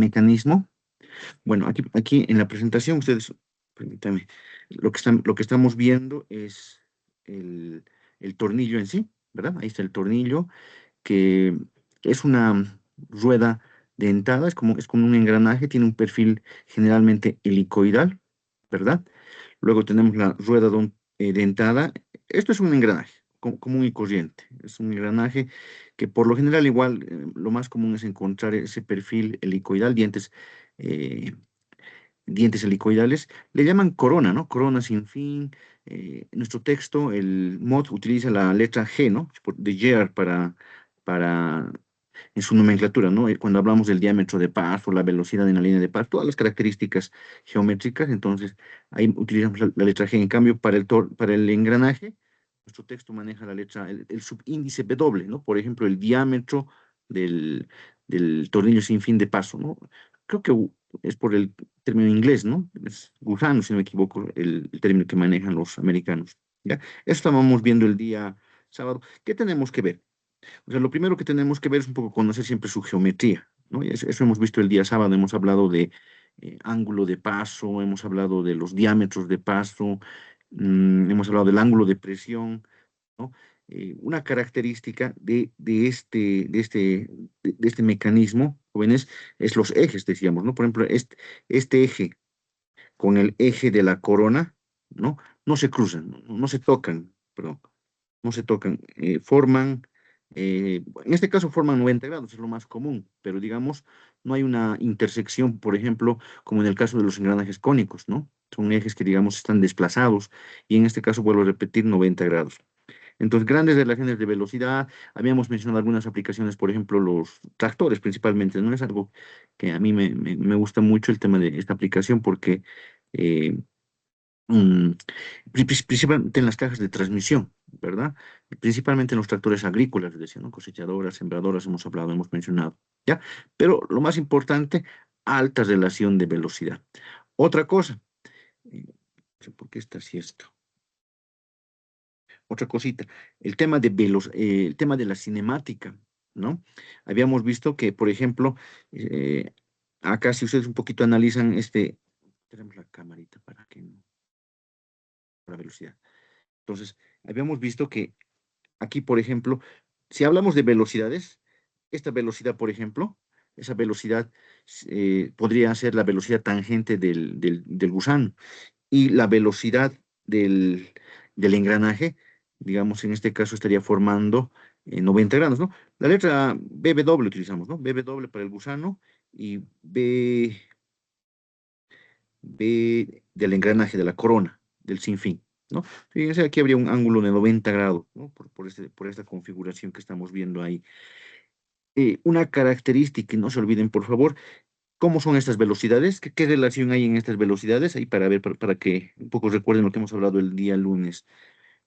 mecanismo. Bueno, aquí en la presentación, ustedes, permítanme, lo que estamos viendo es el tornillo en sí, ¿verdad? Ahí está el tornillo, que es una rueda dentada, es como un engranaje, tiene un perfil generalmente helicoidal, ¿verdad? Luego tenemos la rueda dentada. Esto es un engranaje común y corriente. Es un engranaje que por lo general igual lo más común es encontrar ese perfil helicoidal, eh, dientes helicoidales. Le llaman corona, ¿no? Corona sin fin. En nuestro texto, el MOD utiliza la letra G, ¿no? De year para en su nomenclatura, ¿no? Cuando hablamos del diámetro de paso, la velocidad en la línea de paso, todas las características geométricas, entonces ahí utilizamos la letra G. En cambio, para el engranaje, nuestro texto maneja la letra, el subíndice W, ¿no? Por ejemplo, el diámetro del, del tornillo sin fin de paso, ¿no? Creo que es por el término inglés, ¿no? Es gusano, si no me equivoco, el término que manejan los americanos, ¿ya? Eso estábamos viendo el día sábado. ¿Qué tenemos que ver? O sea, lo primero que tenemos que ver es un poco conocer siempre su geometría, ¿no? Y eso hemos visto el día sábado, hemos hablado de ángulo de paso, hemos hablado de los diámetros de paso, hemos hablado del ángulo de presión, ¿no? Una característica de este mecanismo, jóvenes, es los ejes, decíamos, ¿no? Por ejemplo, este eje con el eje de la corona, ¿no? No se cruzan, no se tocan, perdón, no se tocan, en este caso forman 90 grados, es lo más común, pero digamos, no hay una intersección, por ejemplo, como en el caso de los engranajes cónicos, ¿no? Son ejes que, digamos, están desplazados y en este caso, vuelvo a repetir, 90 grados. Entonces, grandes relaciones de velocidad, habíamos mencionado algunas aplicaciones, por ejemplo, los tractores principalmente, ¿no? Es algo que a mí me gusta mucho el tema de esta aplicación porque eh, mm, principalmente en las cajas de transmisión, ¿verdad? Principalmente en los tractores agrícolas, decía, ¿no? Cosechadoras, sembradoras, hemos hablado, hemos mencionado, ¿ya? Pero lo más importante, alta relación de velocidad. Otra cosa, no sé por qué está así esto. Otra cosita, el tema de la cinemática, ¿no? Habíamos visto que, por ejemplo, eh, acá si ustedes un poquito analizan tenemos la camarita para que no, para velocidad. Entonces, habíamos visto que aquí, por ejemplo, si hablamos de velocidades, esta velocidad, por ejemplo, esa velocidad podría ser la velocidad tangente del gusano y la velocidad del engranaje, digamos, en este caso estaría formando 90 grados, ¿no? La letra BW utilizamos, ¿no? BW para el gusano y B del engranaje, de la corona, del sinfín, ¿no? Fíjense, aquí habría un ángulo de 90 grados, ¿no? Por esta configuración que estamos viendo ahí. Una característica, y no se olviden, por favor, ¿cómo son estas velocidades? ¿Qué relación hay en estas velocidades? Ahí para ver, para que un poco recuerden lo que hemos hablado el día lunes.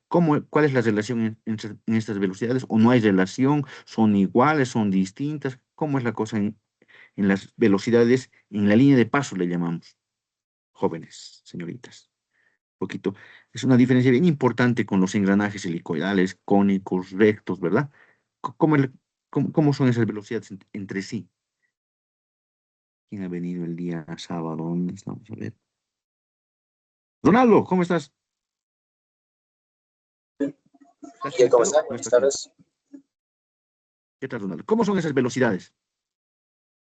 ¿Cuál es la relación en estas velocidades? ¿O no hay relación? ¿Son iguales? ¿Son distintas? ¿Cómo es la cosa en las velocidades? En la línea de paso le llamamos, jóvenes, señoritas. Poquito. Es una diferencia bien importante con los engranajes helicoidales, cónicos, rectos, ¿verdad? ¿Cómo son esas velocidades entre sí? ¿Quién ha venido el día sábado? ¿Dónde estamos? A ver. Ronaldo, ¿cómo estás? ¿Estás ¿Cómo conectado? están? ¿No Buenas estás conectado? tardes. ¿Qué tal, Ronaldo? ¿Cómo son esas velocidades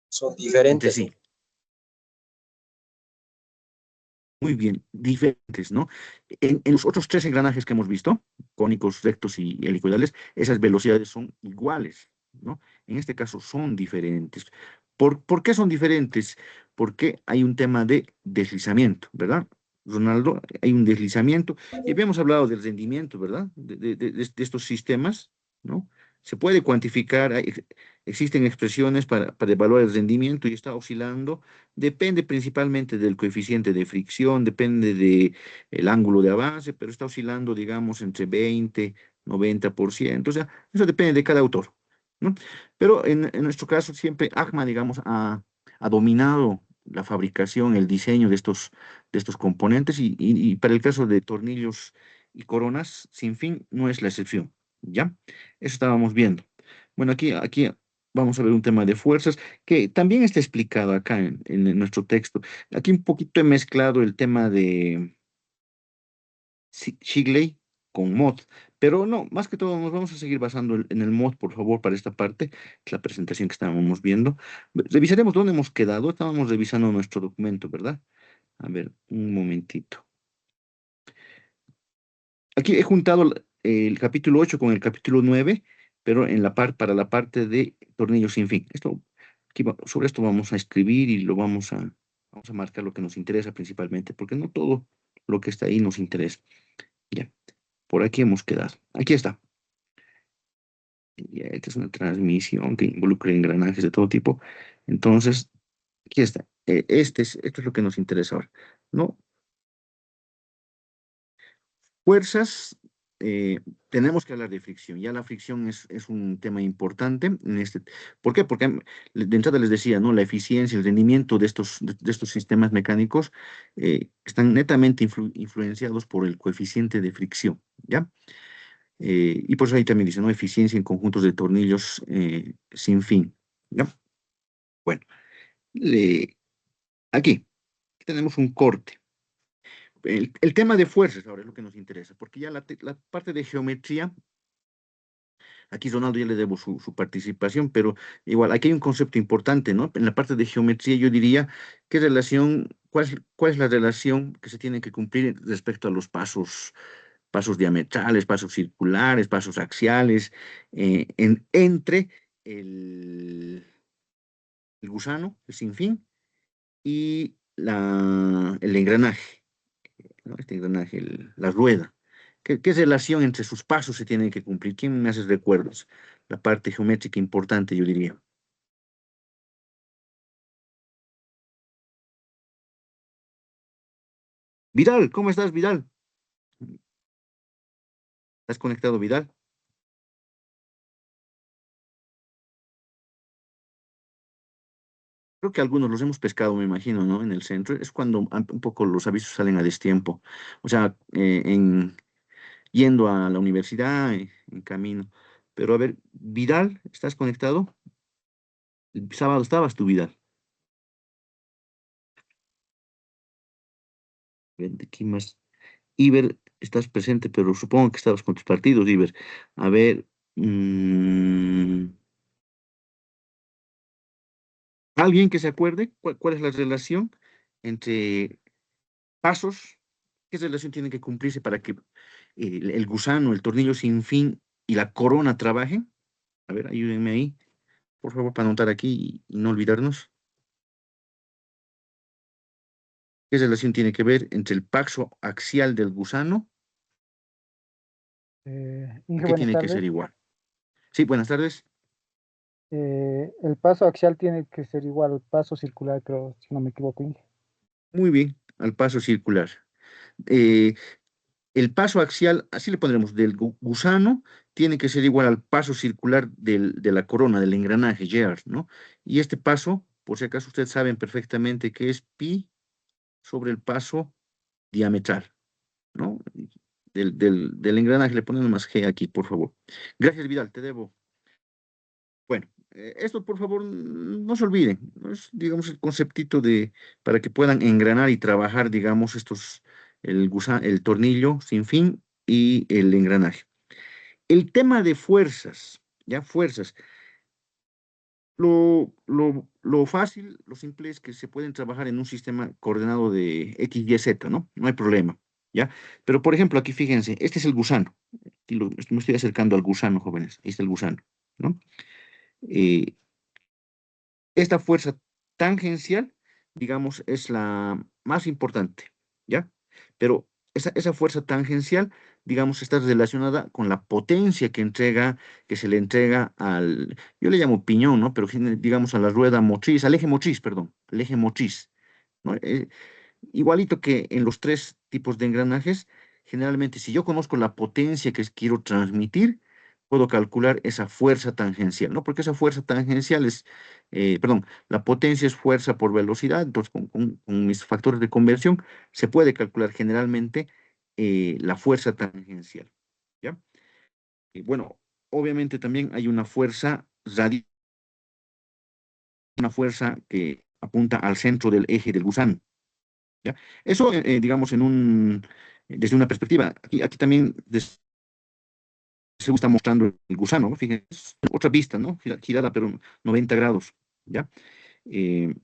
Son entre diferentes. sí? Muy bien, diferentes, ¿no? En los otros tres engranajes que hemos visto, cónicos, rectos y helicoidales, esas velocidades son iguales, ¿no? En este caso son diferentes. ¿Por qué son diferentes? Porque hay un tema de deslizamiento, ¿verdad? Ronaldo, hay un deslizamiento. Y habíamos hablado del rendimiento, ¿verdad? De estos sistemas, ¿no? Se puede cuantificar, existen expresiones para evaluar el rendimiento y está oscilando. Depende principalmente del coeficiente de fricción, depende del ángulo de avance, pero está oscilando, digamos, entre 20, 90%. O sea, eso depende de cada autor, ¿no? Pero en nuestro caso, siempre ACMA, digamos, ha dominado la fabricación, el diseño de estos componentes y para el caso de tornillos y coronas sin fin no es la excepción, ¿ya? Eso estábamos viendo. Bueno, aquí vamos a ver un tema de fuerzas que también está explicado acá en nuestro texto. Aquí un poquito he mezclado el tema de Shigley con mod, pero no, más que todo nos vamos a seguir basando en el mod, por favor, para esta parte, que es la presentación que estábamos viendo. Revisaremos dónde hemos quedado. Estábamos revisando nuestro documento, ¿verdad? A ver, un momentito. Aquí he juntado el capítulo 8 con el capítulo 9, pero en para la parte de tornillos sin fin. Sobre esto vamos a escribir y vamos a marcar lo que nos interesa principalmente, porque no todo lo que está ahí nos interesa. Ya, por aquí hemos quedado. Aquí está. Ya, esta es una transmisión que involucra engranajes de todo tipo. Entonces, aquí está. Esto es lo que nos interesa ahora. ¿No? Fuerzas, tenemos que hablar de fricción. Ya la fricción es un tema importante en ¿Por qué? Porque de entrada les decía, ¿no? La eficiencia, el rendimiento de estos sistemas mecánicos están netamente influenciados por el coeficiente de fricción, ¿ya? Y por eso ahí también dice, ¿no? Eficiencia en conjuntos de tornillos sin fin, ¿ya? Bueno, le- aquí tenemos un corte. El tema de fuerzas ahora es lo que nos interesa, porque ya la parte de geometría. Aquí Ronaldo ya le debo su participación, pero igual, aquí hay un concepto importante, ¿no? En la parte de geometría yo diría, ¿cuál es la relación que se tiene que cumplir respecto a los pasos diametrales, pasos circulares, pasos axiales, entre el, el gusano, el sinfín, y el engranaje, ¿no? Este engranaje, la rueda. ¿Qué relación entre sus pasos se tienen que cumplir? ¿Quién me hace recuerdos? La parte geométrica importante, yo diría. Vidal, ¿cómo estás, Vidal? ¿Estás conectado, Vidal? Creo que algunos los hemos pescado, me imagino, ¿no? En el centro. Es cuando un poco los avisos salen a destiempo. O sea, yendo a la universidad, en camino. Pero a ver, Vidal, ¿estás conectado? El sábado estabas tú, Vidal. Vente, ¿quién más? Iber, estás presente, pero supongo que estabas con tus partidos, Iber. A ver, mm, ¿alguien que se acuerde cuál es la relación entre pasos? ¿Qué relación tiene que cumplirse para que el gusano, el tornillo sin fin y la corona trabajen? A ver, ayúdenme ahí, por favor, para anotar aquí y no olvidarnos. ¿Qué relación tiene que ver entre el paso axial del gusano? ¿A Inge, qué buenas tiene que ser tardes. igual? Sí, buenas tardes. El paso axial tiene que ser igual al paso circular, creo, si no me equivoco, Inge. Muy bien, al paso circular. Eh, el paso axial, así le pondremos, del gusano, tiene que ser igual al paso circular de la corona, del engranaje, Gears, ¿no? Y este paso, por si acaso ustedes saben perfectamente que es pi sobre el paso diametral, ¿no? Del engranaje le ponemos más G aquí, por favor. Gracias, Vidal, te debo. Bueno, esto por favor no se olviden, ¿no? Es, digamos, el conceptito para que puedan engranar y trabajar, digamos, el tornillo sin fin y el engranaje. El tema de fuerzas, ya fuerzas, lo fácil, lo simple es que se pueden trabajar en un sistema coordenado de X, Y, Z, ¿no? No hay problema, ¿ya? Pero por ejemplo, aquí fíjense, este es el gusano. Aquí me estoy acercando al gusano, jóvenes. Ahí está el gusano, ¿no? Eh, Esta fuerza tangencial, digamos, es la más importante, ¿ya? Pero esa fuerza tangencial, digamos, está relacionada con la potencia que se le entrega yo le llamo piñón, ¿no? Pero digamos a la rueda motriz, al eje motriz, perdón, al eje motriz, ¿no? Igualito que en los tres tipos de engranajes, generalmente si yo conozco la potencia que quiero transmitir, puedo calcular esa fuerza tangencial, ¿no? Porque esa fuerza tangencial perdón, la potencia es fuerza por velocidad, entonces con mis factores de conversión se puede calcular generalmente la fuerza tangencial, ¿ya? Y bueno, obviamente también hay una fuerza radial una fuerza que apunta al centro del eje del gusano, ¿ya? Eso, digamos, desde una perspectiva. Aquí también se está mostrando el gusano, ¿no? Fíjense, es otra vista, ¿no? Girada, pero 90 grados, ¿ya? Eh,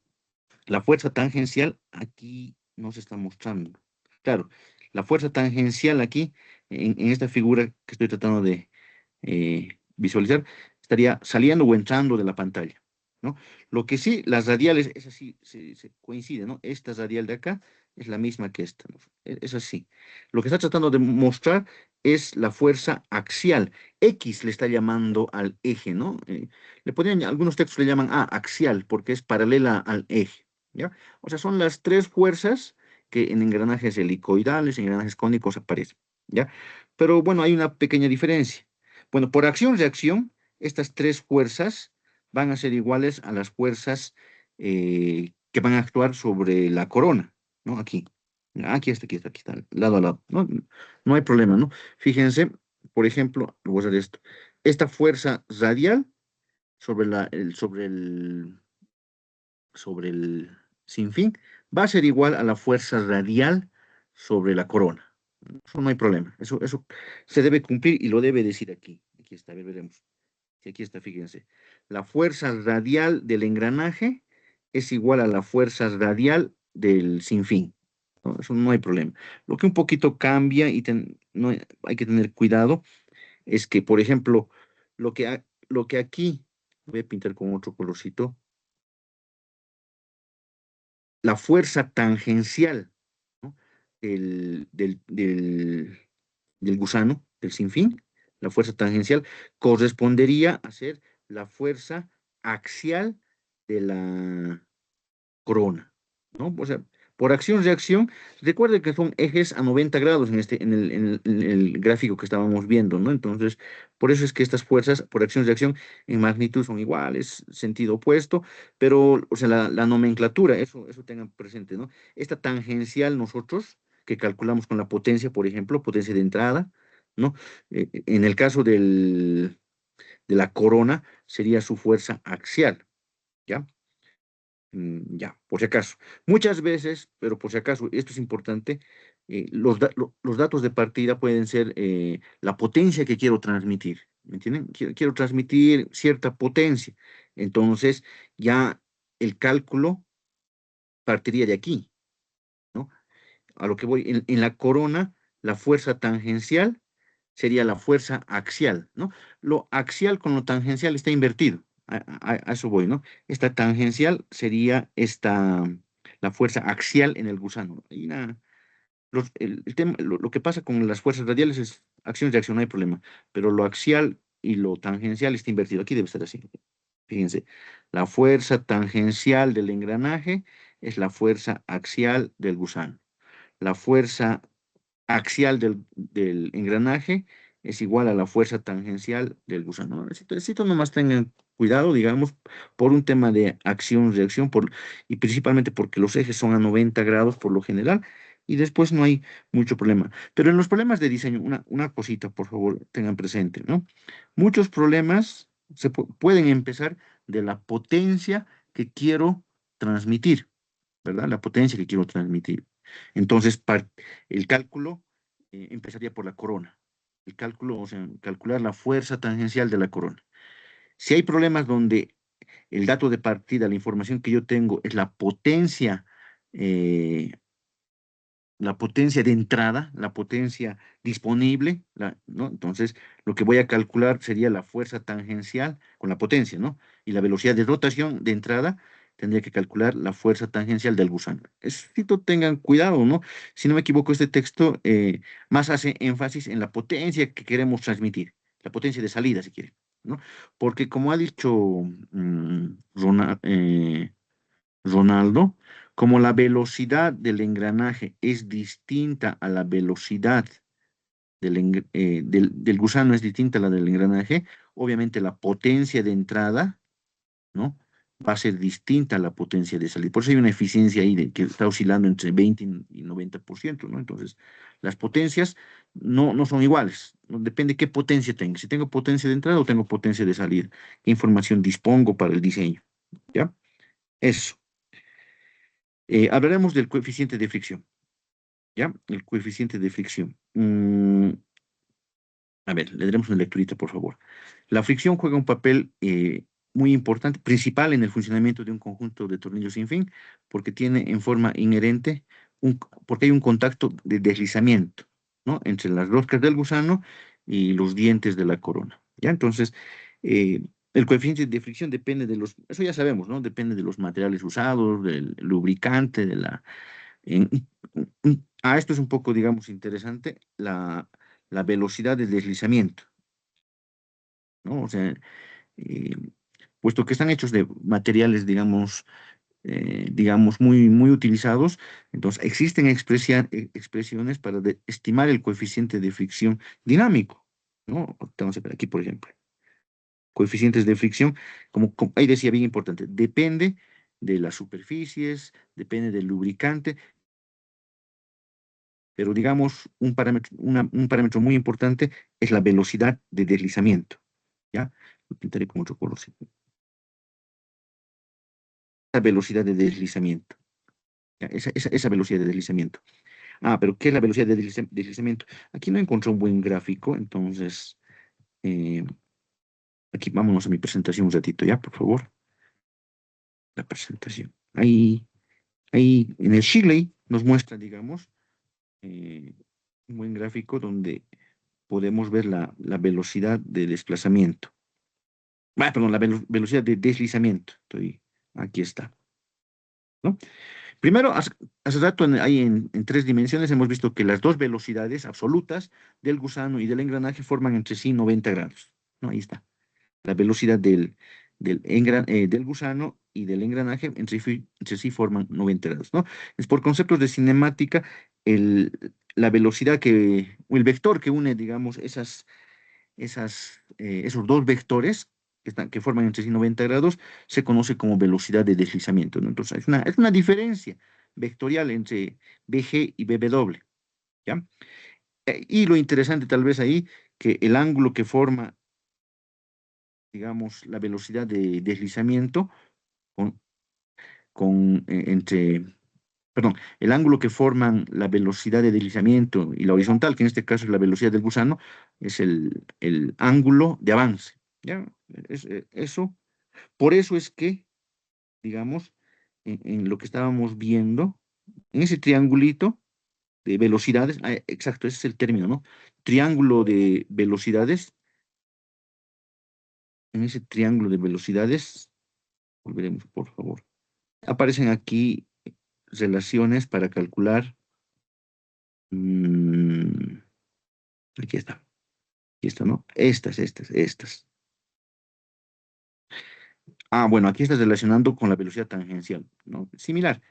la fuerza tangencial aquí no se está mostrando. Claro, la fuerza tangencial aquí, en esta figura que estoy tratando de visualizar, estaría saliendo o entrando de la pantalla, ¿no? Lo que sí, las radiales, es así, se coincide, ¿no? Esta radial de acá es la misma que esta, ¿no? Es así. Lo que está tratando de mostrar es la fuerza axial. X le está llamando al eje, ¿no? Algunos textos le llaman axial, porque es paralela al eje, ¿ya? O sea, son las tres fuerzas que en engranajes helicoidales, en engranajes cónicos aparecen, ¿ya? Pero bueno, hay una pequeña diferencia. Bueno, por acción-reacción, estas tres fuerzas van a ser iguales a las fuerzas que van a actuar sobre la corona, ¿no? Aquí. Aquí está, lado a lado. No, no hay problema, ¿no? Fíjense, por ejemplo, voy a hacer esto. Esta fuerza radial sobre el sinfín va a ser igual a la fuerza radial sobre la corona. Eso no hay problema. Eso se debe cumplir y lo debe decir aquí. Aquí está, a ver, veremos. Sí, aquí está, fíjense. La fuerza radial del engranaje es igual a la fuerza radial del sinfín, ¿no? Eso no hay problema. Lo que un poquito cambia y no hay que tener cuidado es que, por ejemplo, lo que aquí, voy a pintar con otro colorcito, la fuerza tangencial, ¿no? del gusano, del sinfín, la fuerza tangencial, correspondería a ser la fuerza axial de la corona, ¿no? O sea, por acción-reacción, recuerde que son ejes a 90 grados en el gráfico que estábamos viendo, ¿no? Entonces, por eso es que estas fuerzas por acción-reacción en magnitud son iguales, sentido opuesto, pero, o sea, la nomenclatura, eso tengan presente, ¿no? Esta tangencial nosotros, que calculamos con la potencia, por ejemplo, potencia de entrada, ¿no? En el caso de la corona, sería su fuerza axial, ¿ya? Ya, por si acaso. Muchas veces, pero por si acaso, esto es importante, los datos de partida pueden ser la potencia que quiero transmitir. ¿Me entienden? Quiero transmitir cierta potencia. Entonces, ya el cálculo partiría de aquí, ¿no? A lo que voy, en la corona, la fuerza tangencial sería la fuerza axial, ¿no? Lo axial con lo tangencial está invertido. A eso voy, ¿no? Esta tangencial sería la fuerza axial en el gusano. Y nada, el tema, lo que pasa con las fuerzas radiales es acción y reacción, no hay problema. Pero lo axial y lo tangencial está invertido. Aquí debe estar así. Fíjense, la fuerza tangencial del engranaje es la fuerza axial del gusano. La fuerza axial del engranaje es igual a la fuerza tangencial del gusano. Necesito nomás tengan cuidado, digamos, por un tema de acción-reacción, y principalmente porque los ejes son a 90 grados por lo general, y después no hay mucho problema. Pero en los problemas de diseño, una cosita, por favor, tengan presente, ¿no? Muchos problemas pueden empezar de la potencia que quiero transmitir, ¿verdad? La potencia que quiero transmitir. Entonces, el cálculo empezaría por la corona. El cálculo, o sea, calcular la fuerza tangencial de la corona. Si hay problemas donde el dato de partida, la información que yo tengo es eh, la potencia de entrada, la potencia disponible, ¿no? Entonces, lo que voy a calcular sería la fuerza tangencial con la potencia, ¿no? Y la velocidad de rotación de entrada, tendría que calcular la fuerza tangencial del gusano. Necesito tengan cuidado, ¿no? Si no me equivoco, este texto más hace énfasis en la potencia que queremos transmitir, la potencia de salida, si quieren, ¿no? Porque como ha dicho Ronaldo, como la velocidad del engranaje es distinta a la velocidad del gusano, es distinta a la del engranaje, obviamente la potencia de entrada, ¿no? Va a ser distinta a la potencia de salida. Por eso hay una eficiencia ahí que está oscilando entre 20 y 90%, ¿no? Entonces, las potencias no son iguales, ¿no? Depende qué potencia tengo. Si tengo potencia de entrada o tengo potencia de salida, qué información dispongo para el diseño, ¿ya? Eso. Hablaremos del coeficiente de fricción, ¿ya? El coeficiente de fricción. A ver, le daremos una lecturita, por favor. La fricción juega un papel muy importante, principal en el funcionamiento de un conjunto de tornillos sin fin, porque tiene en forma inherente, porque hay un contacto de deslizamiento, ¿no? Entre las roscas del gusano y los dientes de la corona, ¿ya? Entonces, eh, el coeficiente de fricción depende de los, eso ya sabemos, ¿no? Depende de los materiales usados, del lubricante, de la... en- esto es un poco, digamos, interesante, la velocidad de deslizamiento, ¿no? O sea, eh, puesto que están hechos de materiales, digamos, muy, muy utilizados, entonces existen expresiones para estimar el coeficiente de fricción dinámico, ¿no? Vamos a ver aquí, por ejemplo, coeficientes de fricción, como ahí decía bien importante, depende de las superficies, depende del lubricante, pero digamos, un parámetro muy importante es la velocidad de deslizamiento, ¿ya? Lo pintaré con otro color, sí. La velocidad de deslizamiento. ¿Ya? Esa velocidad de deslizamiento. Pero ¿qué es la velocidad de deslizamiento? Aquí no encontré un buen gráfico, entonces eh, aquí vámonos a mi presentación un ratito, ¿ya? Por favor, la presentación. Ahí en el Shirley nos muestra, digamos, eh, un buen gráfico donde podemos ver la velocidad de desplazamiento. Perdón, la velocidad de deslizamiento. Aquí está, ¿no? Primero, hace rato ahí en tres dimensiones hemos visto que las dos velocidades absolutas del gusano y del engranaje forman entre sí 90 grados, ¿no? Ahí está. La velocidad del gusano y del engranaje entre sí forman 90 grados, ¿no? Es por conceptos de cinemática, la velocidad o el vector que une, digamos, esos dos vectores que forman entre sí 90 grados, se conoce como velocidad de deslizamiento, ¿no? Entonces, es una diferencia vectorial entre BG y BW, ¿ya? Y lo interesante tal vez ahí, que el ángulo que forma, digamos, la velocidad de deslizamiento con, perdón, el ángulo que forman la velocidad de deslizamiento y la horizontal, que en este caso es la velocidad del gusano, es el ángulo de avance, ¿ya? Eso, por eso es que, digamos, en lo que estábamos viendo, en ese triangulito de velocidades, exacto, ese es el término, ¿no? Triángulo de velocidades, en ese triángulo de velocidades, volveremos, por favor. Aparecen aquí relaciones para calcular. mm, aquí está, ¿no? Estas. Bueno, aquí está relacionando con la velocidad tangencial, ¿no? Similar.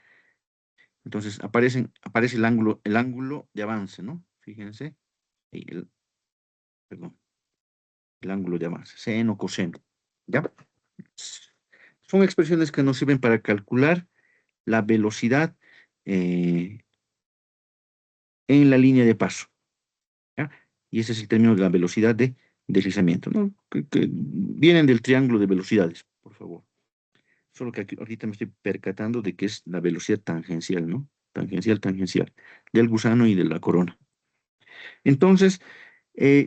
Entonces aparece el ángulo de avance, ¿no? Fíjense, ahí perdón, el ángulo de avance, seno, coseno, ¿ya? Son expresiones que nos sirven para calcular la velocidad eh, en la línea de paso, ¿ya? Y ese es el término de la velocidad de deslizamiento, ¿no? Que vienen del triángulo de velocidades, por favor. Solo que ahorita me estoy percatando de que es la velocidad tangencial, ¿no? Tangencial, del gusano y de la corona. Entonces,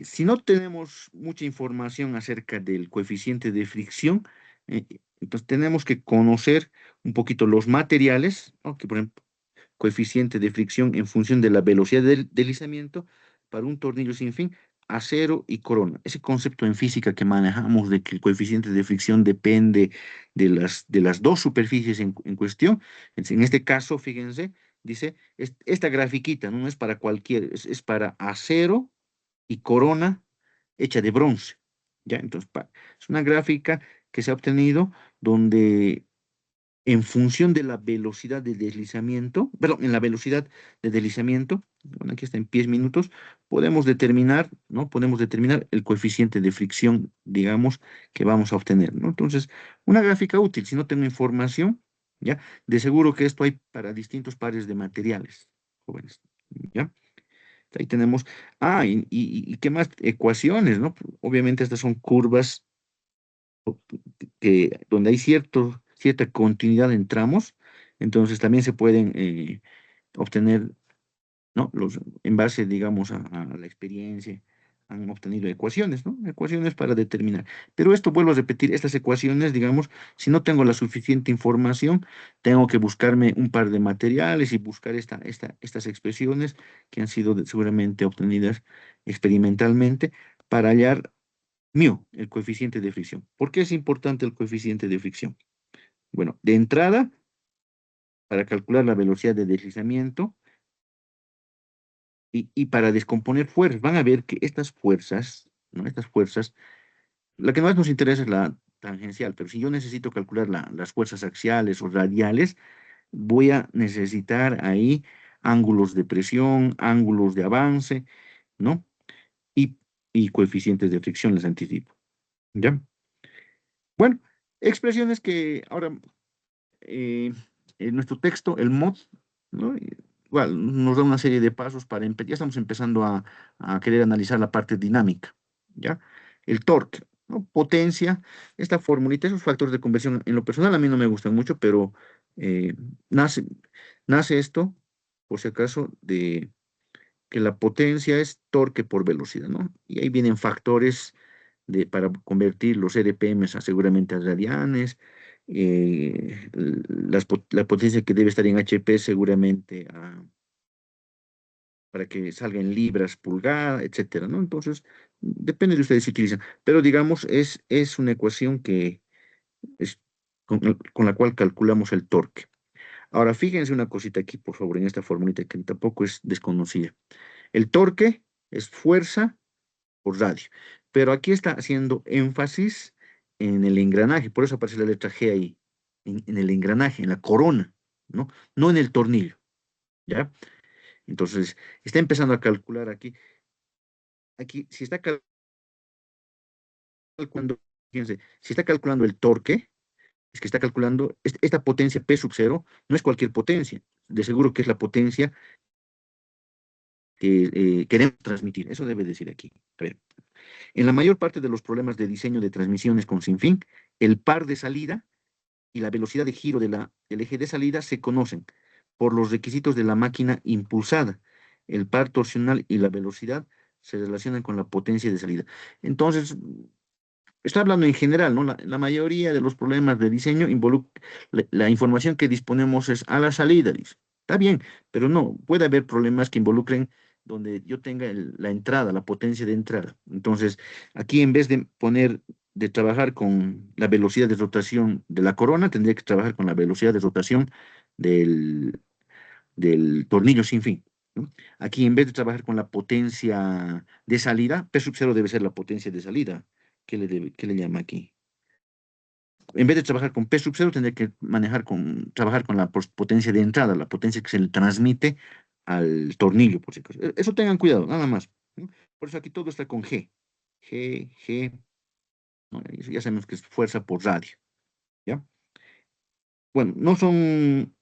si no tenemos mucha información acerca del coeficiente de fricción, entonces tenemos que conocer un poquito los materiales, ¿no? Que por ejemplo, coeficiente de fricción en función de la velocidad del deslizamiento para un tornillo sin fin, acero y corona. Ese concepto en física que manejamos de que el coeficiente de fricción depende de las dos superficies en cuestión. En este caso, fíjense, dice, esta grafiquita no es para cualquier, es para acero y corona hecha de bronce. ¿Ya? Entonces, es una gráfica que se ha obtenido donde en función de la velocidad de deslizamiento, perdón, en la velocidad de deslizamiento, bueno, aquí está en pies minutos, podemos determinar, ¿no? Podemos determinar el coeficiente de fricción, digamos, que vamos a obtener, ¿no? Entonces, una gráfica útil, si no tengo información, ¿ya? De seguro que esto hay para distintos pares de materiales, jóvenes, ¿ya? Ahí tenemos, y qué más, ecuaciones, ¿no? Obviamente estas son curvas donde hay cierta continuidad en tramos, entonces también se pueden obtener, ¿no? En base, digamos, a la experiencia, han obtenido ecuaciones, ¿no? Ecuaciones para determinar. Pero esto, vuelvo a repetir, estas ecuaciones, digamos, si no tengo la suficiente información, tengo que buscarme un par de materiales y buscar estas expresiones que han sido seguramente obtenidas experimentalmente para hallar el coeficiente de fricción. ¿Por qué es importante el coeficiente de fricción? Bueno, de entrada, para calcular la velocidad de deslizamiento, y para descomponer fuerzas, van a ver que estas fuerzas, ¿no? Estas fuerzas, la que más nos interesa es la tangencial, pero si yo necesito calcular las fuerzas axiales o radiales, voy a necesitar ahí ángulos de presión, ángulos de avance, ¿no? Y, y coeficientes de fricción, les anticipo. ¿Ya? Bueno, expresiones que ahora en nuestro texto, el mod, ¿no? Igual nos da una serie de pasos para empezar. Ya estamos empezando a querer analizar la parte dinámica, ¿ya? El torque, ¿no? Potencia, esta formulita, esos factores de conversión, en lo personal a mí no me gustan mucho, pero eh, nace, nace esto, por si acaso, de que la potencia es torque por velocidad, ¿no? Y ahí vienen factores para convertir los RPMs seguramente a radianes, la potencia que debe estar en HP seguramente para que salga en libras, pulgada, etcétera, ¿no? Entonces, depende de ustedes si utilizan, pero digamos, es una ecuación que es con la cual calculamos el torque. Ahora, fíjense una cosita aquí, por favor, en esta formulita que tampoco es desconocida. El torque es fuerza por radio. Pero aquí está haciendo énfasis en el engranaje, por eso aparece la letra G ahí, en el engranaje, en la corona, ¿no? No en el tornillo, ¿ya? Entonces, está empezando a calcular aquí. Aquí, si está calculando, fíjense, si está calculando el torque, es que está calculando esta potencia P sub cero, no es cualquier potencia, de seguro que es la potencia que queremos transmitir, eso debe decir aquí. A ver, en la mayor parte de los problemas de diseño de transmisiones con sin fin, el par de salida y la velocidad de giro del eje de salida se conocen por los requisitos de la máquina impulsada. El par torsional y la velocidad se relacionan con la potencia de salida. Entonces, está hablando en general, ¿no? La mayoría de los problemas de diseño involucra la información que disponemos es a la salida, dice. Está bien, pero no, puede haber problemas que involucren donde yo tenga la entrada, la potencia de entrada. Entonces, aquí en vez de trabajar con la velocidad de rotación de la corona, tendría que trabajar con la velocidad de rotación del, del tornillo sin fin, ¿no? Aquí en vez de trabajar con la potencia de salida, P sub cero debe ser la potencia de salida. ¿Qué le llama aquí? En vez de trabajar con P sub cero, tendría que trabajar con la potencia de entrada, la potencia que se le transmite al tornillo, por si acaso. Eso tengan cuidado, nada más, ¿no? Por eso aquí todo está con G. G, ¿no? Ya sabemos que es fuerza por radio, ¿ya? Bueno, no son...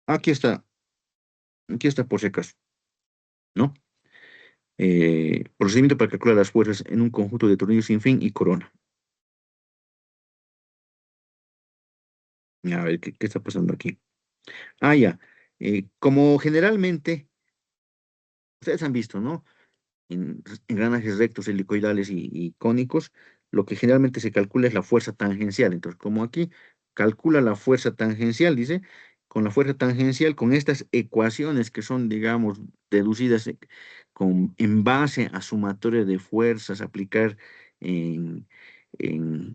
Aquí está por si acaso, ¿no? Procedimiento para calcular las fuerzas en un conjunto de tornillos sin fin y corona. A ver, ¿qué está pasando aquí? Ah, ya. Como generalmente, ustedes han visto, ¿no? En engranajes rectos, helicoidales y cónicos, lo que generalmente se calcula es la fuerza tangencial. Entonces, como aquí calcula la fuerza tangencial, dice, con la fuerza tangencial, con estas ecuaciones que son, digamos, deducidas en base a sumatoria de fuerzas, aplicar en,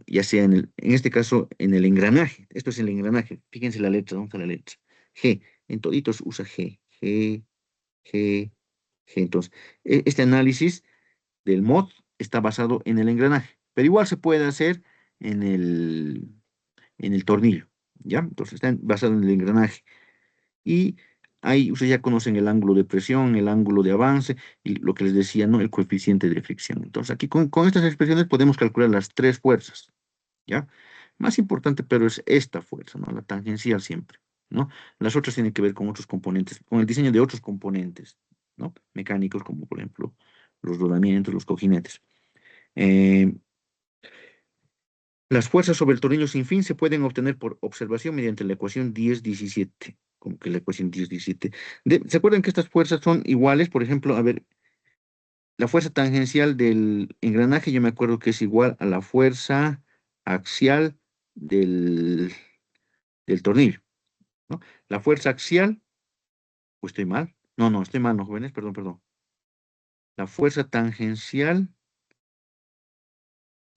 ya sea en este caso, en el engranaje. Esto es el engranaje. Fíjense la letra, ¿dónde está la letra? G. En toditos usa G. G, G, G. Entonces, este análisis del mod está basado en el engranaje, pero igual se puede hacer en el tornillo, ¿ya? Entonces está basado en el engranaje. Y ahí ustedes ya conocen el ángulo de presión, el ángulo de avance y lo que les decía, ¿no? El coeficiente de fricción. Entonces aquí con estas expresiones podemos calcular las tres fuerzas, ¿ya? Más importante, pero es esta fuerza, ¿no? La tangencial siempre, ¿no? Las otras tienen que ver con otros componentes, con el diseño de otros componentes, ¿no? Mecánicos, como por ejemplo los rodamientos, los cojinetes. Eh, Las fuerzas sobre el tornillo sin fin se pueden obtener por observación mediante la ecuación 10-17. Como que la ecuación 10-17. ¿Se acuerdan que estas fuerzas son iguales? Por ejemplo, a ver, la fuerza tangencial del engranaje, yo me acuerdo que es igual a la fuerza axial del tornillo, ¿no? La fuerza axial, pues estoy mal. No, no, estoy mal, no, jóvenes, perdón, perdón. La fuerza tangencial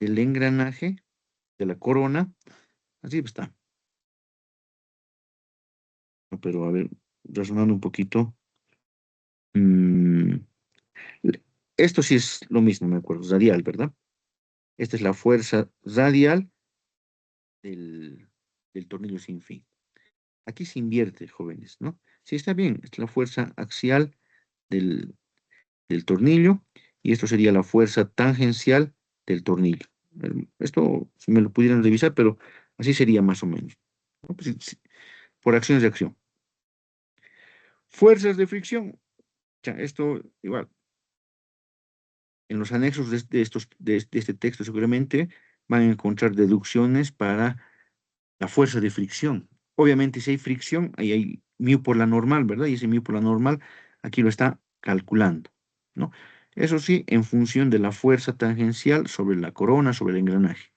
del engranaje, de la corona, así está. No, pero a ver, razonando un poquito. mm, Esto sí es lo mismo, me acuerdo, radial, ¿verdad? Esta es la fuerza radial del, del tornillo sin fin. Aquí se invierte, jóvenes, ¿no? Sí, está bien, es la fuerza axial del, del tornillo y esto sería la fuerza tangencial del tornillo. Esto, si me lo pudieran revisar, pero así sería más o menos, ¿no? Pues, por acciones de acción. Fuerzas de fricción. Ya, esto igual, en los anexos de este texto seguramente van a encontrar deducciones para la fuerza de fricción. Obviamente, si hay fricción, ahí hay mu por la normal, ¿verdad? Y ese mu por la normal aquí lo está calculando, ¿no? Eso sí, en función de la fuerza tangencial sobre la corona, sobre el engranaje.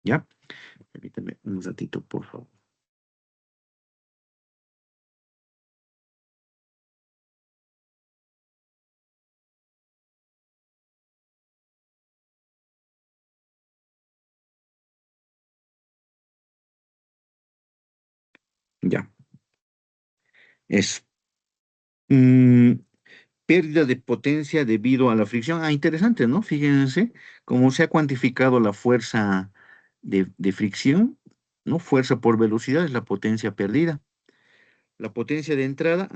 ¿Ya? Permítame un ratito, por favor. Ya. Es mm, pérdida de potencia debido a la fricción. Ah, interesante, ¿no? Fíjense cómo se ha cuantificado la fuerza de fricción, ¿no? Fuerza por velocidad es la potencia perdida. La potencia de entrada,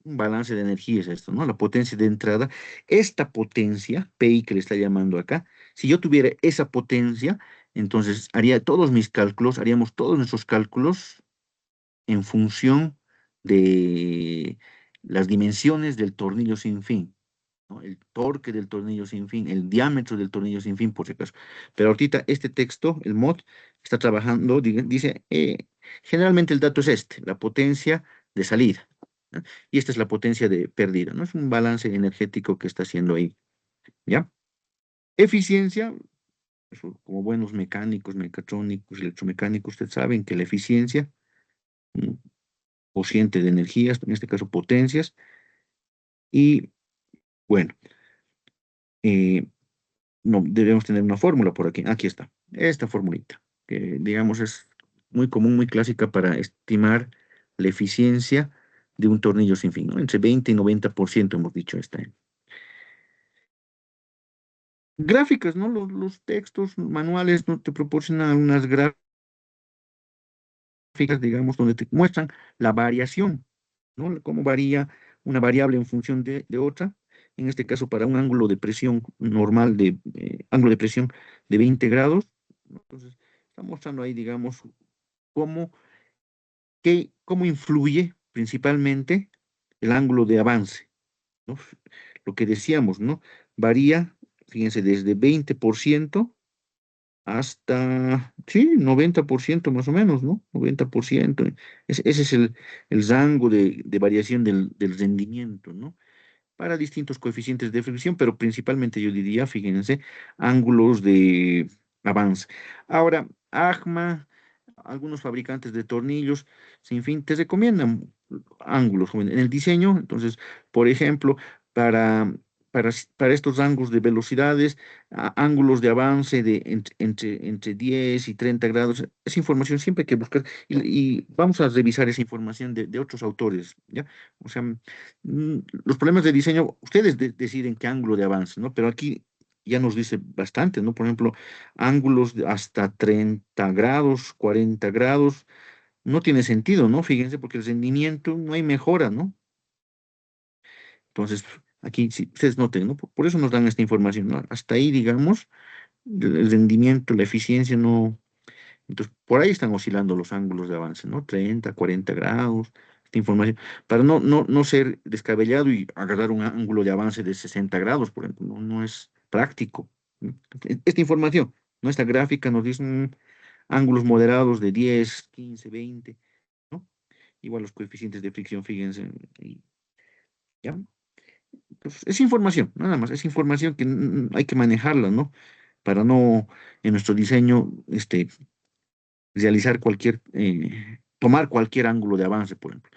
un balance de energía es esto, ¿no? La potencia de entrada, esta potencia, PI que le está llamando acá, si yo tuviera esa potencia, entonces haría todos mis cálculos, haríamos todos nuestros cálculos en función de las dimensiones del tornillo sin fin, ¿no? El torque del tornillo sin fin, el diámetro del tornillo sin fin, por si acaso. Pero ahorita este texto, el MOD, está trabajando, dice, generalmente el dato es este, la potencia de salida, ¿no? Y esta es la potencia de pérdida, ¿no? Es un balance energético que está haciendo ahí, ¿ya? Eficiencia, eso, como buenos mecánicos, mecatrónicos, electromecánicos, ustedes saben que la eficiencia, un cociente de energías, en este caso potencias, y bueno, eh, no, debemos tener una fórmula por aquí. Aquí está, esta formulita, que digamos es muy común, muy clásica para estimar la eficiencia de un tornillo sin fin, ¿no? Entre 20 y 90% hemos dicho esta. Gráficas, ¿no? Los textos manuales no te proporcionan unas gráficas, digamos, donde te muestran la variación, ¿no? Cómo varía una variable en función de otra. En este caso, para un ángulo de presión normal, ángulo de presión de 20 grados, ¿no? Entonces, está mostrando ahí, digamos, cómo, cómo influye principalmente el ángulo de avance, ¿no? Lo que decíamos, ¿no? Varía, fíjense, desde 20% hasta, sí, 90% más o menos, ¿no? 90%. Ese es el rango de variación del rendimiento, ¿no? Para distintos coeficientes de fricción, pero principalmente yo diría, fíjense, ángulos de avance. Ahora, AGMA, algunos fabricantes de tornillos, sin fin, te recomiendan ángulos joven, en el diseño. Entonces, por ejemplo, para, para estos rangos de velocidades, ángulos de avance de entre 10 y 30 grados, esa información siempre hay que buscar y vamos a revisar esa información de otros autores, ¿ya? O sea, los problemas de diseño, ustedes deciden qué ángulo de avance, ¿no? Pero aquí ya nos dice bastante, ¿no? Por ejemplo, ángulos de hasta 30 grados, 40 grados, no tiene sentido, ¿no? Fíjense, porque el rendimiento no hay mejora, ¿no? Entonces, aquí, si ustedes noten, ¿no? Por eso nos dan esta información, ¿no? Hasta ahí, digamos, el rendimiento, la eficiencia, no. Entonces, por ahí están oscilando los ángulos de avance, ¿no? 30, 40 grados, esta información, para no ser descabellado y agarrar un ángulo de avance de 60 grados, por ejemplo, no es práctico, ¿no? Esta información. Nuestra gráfica nos dice ángulos moderados de 10, 15, 20, ¿no? Igual los coeficientes de fricción, fíjense. ¿Ya? Entonces, es información, nada más, es información que hay que manejarla, ¿no? Para no, en nuestro diseño, realizar tomar cualquier ángulo de avance, por ejemplo.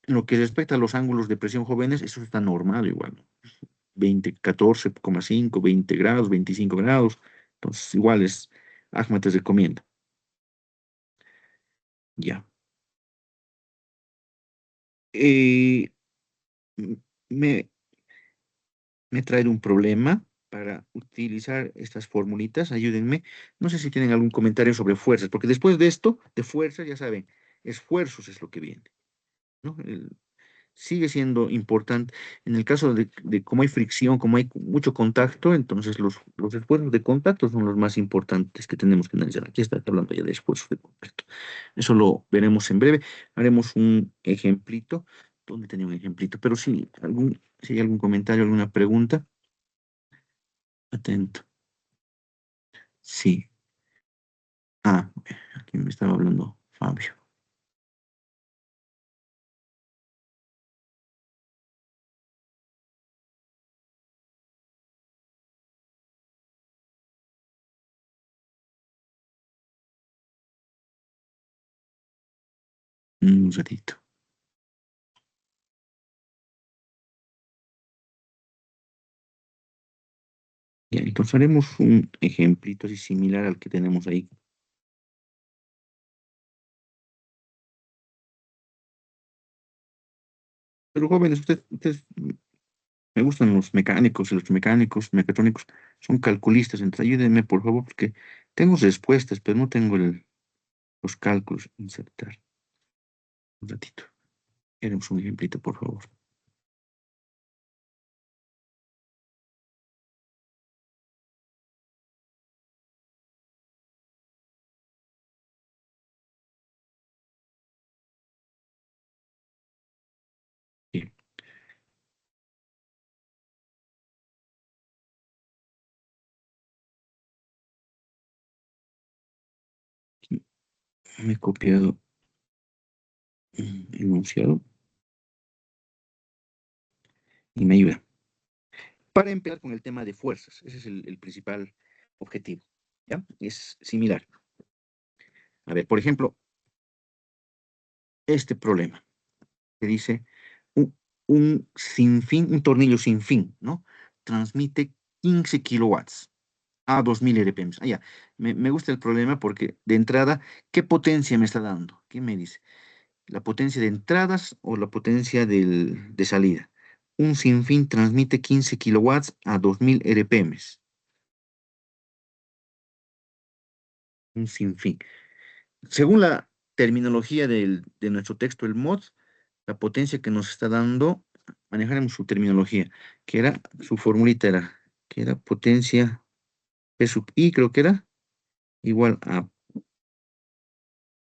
En lo que respecta a los ángulos de presión jóvenes, eso está normal igual, ¿no? 20, 14,5, 20 grados, 25 grados. Entonces, igual es, Ahmed te recomienda. Ya. Eh, m- me, me trae un problema para utilizar estas formulitas. Ayúdenme. No sé si tienen algún comentario sobre fuerzas, porque después de esto, de fuerzas, ya saben, esfuerzos es lo que viene, ¿no? Sigue siendo importante. En el caso de cómo hay fricción, como hay mucho contacto, entonces los esfuerzos de contacto son los más importantes que tenemos que analizar. Aquí está hablando ya de esfuerzos de contacto. Eso lo veremos en breve. Haremos un ejemplito. ¿Dónde tenía un ejemplito? Pero sí, si hay algún comentario, alguna pregunta, atento. Sí. Ah, aquí me estaba hablando Fabio. Un ratito. Ya, entonces haremos un ejemplito así similar al que tenemos ahí. Pero jóvenes, ustedes me gustan los mecánicos, electromecánicos, mecatrónicos, son calculistas, entonces ayúdenme por favor, porque tengo respuestas, pero no tengo los cálculos. Insertar. Un ratito. Queremos un ejemplito, por favor. Bien, aquí me he copiado el enunciado y me ayuda. Para empezar con el tema de fuerzas, ese es el principal objetivo. ¿Ya? Es similar. A ver, por ejemplo, este problema que dice un sinfín, un tornillo sin fin, ¿no? Transmite 15 kilowatts a 2000 RPM. Ah, ya. Me gusta el problema porque de entrada, ¿qué potencia me está dando? ¿Qué me dice? ¿La potencia de entradas o la potencia de salida? Un sinfín transmite 15 kilowatts a 2000 RPM. Un sinfín. Según la terminología de nuestro texto, el mod, la potencia que nos está dando, manejaremos su terminología, que era, su formulita era, que era potencia P sub I, creo que era, igual a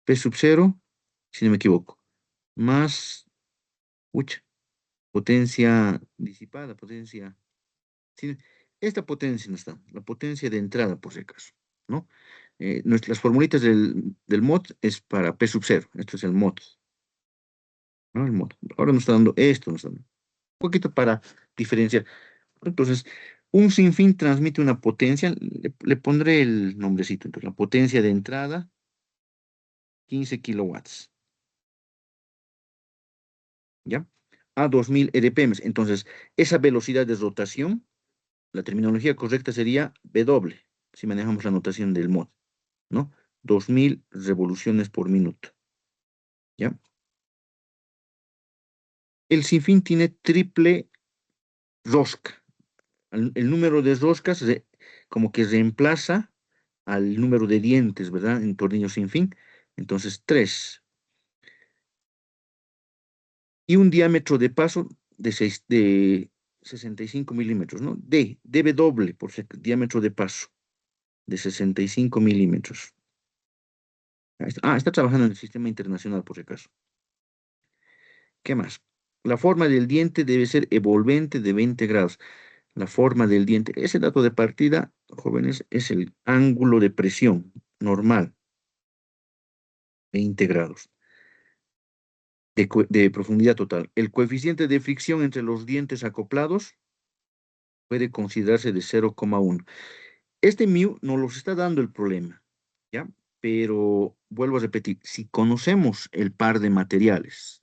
P sub 0, si no me equivoco, más, ucha, potencia disipada, potencia, sí, esta potencia no está, la potencia de entrada, por si acaso, ¿no? Nuestras formulitas del mod es para P sub 0, esto es el mod, ¿no? El mod. Ahora nos está dando esto, nos está dando un poquito para diferenciar. Entonces, un sinfín transmite una potencia, le pondré el nombrecito, entonces, la potencia de entrada, 15 kilowatts, ¿ya? A 2000 RPM. Entonces, esa velocidad de rotación, la terminología correcta sería W, si manejamos la notación del mod, ¿no? 2000 revoluciones por minuto, ¿ya? El sinfín tiene triple rosca. El número de roscas como que reemplaza al número de dientes, ¿verdad? En tornillo sin fin. Entonces, 3. Y un diámetro de paso de 65 milímetros, ¿no? Debe doble por ser diámetro de paso de 65 milímetros. Está trabajando en el sistema internacional, por si acaso. ¿Qué más? La forma del diente debe ser evolvente de 20 grados. La forma del diente, ese dato de partida, jóvenes, es el ángulo de presión normal, 20 grados de profundidad total. El coeficiente de fricción entre los dientes acoplados puede considerarse de 0,1. Este mu nos los está dando el problema, ¿ya? Pero vuelvo a repetir, si conocemos el par de materiales,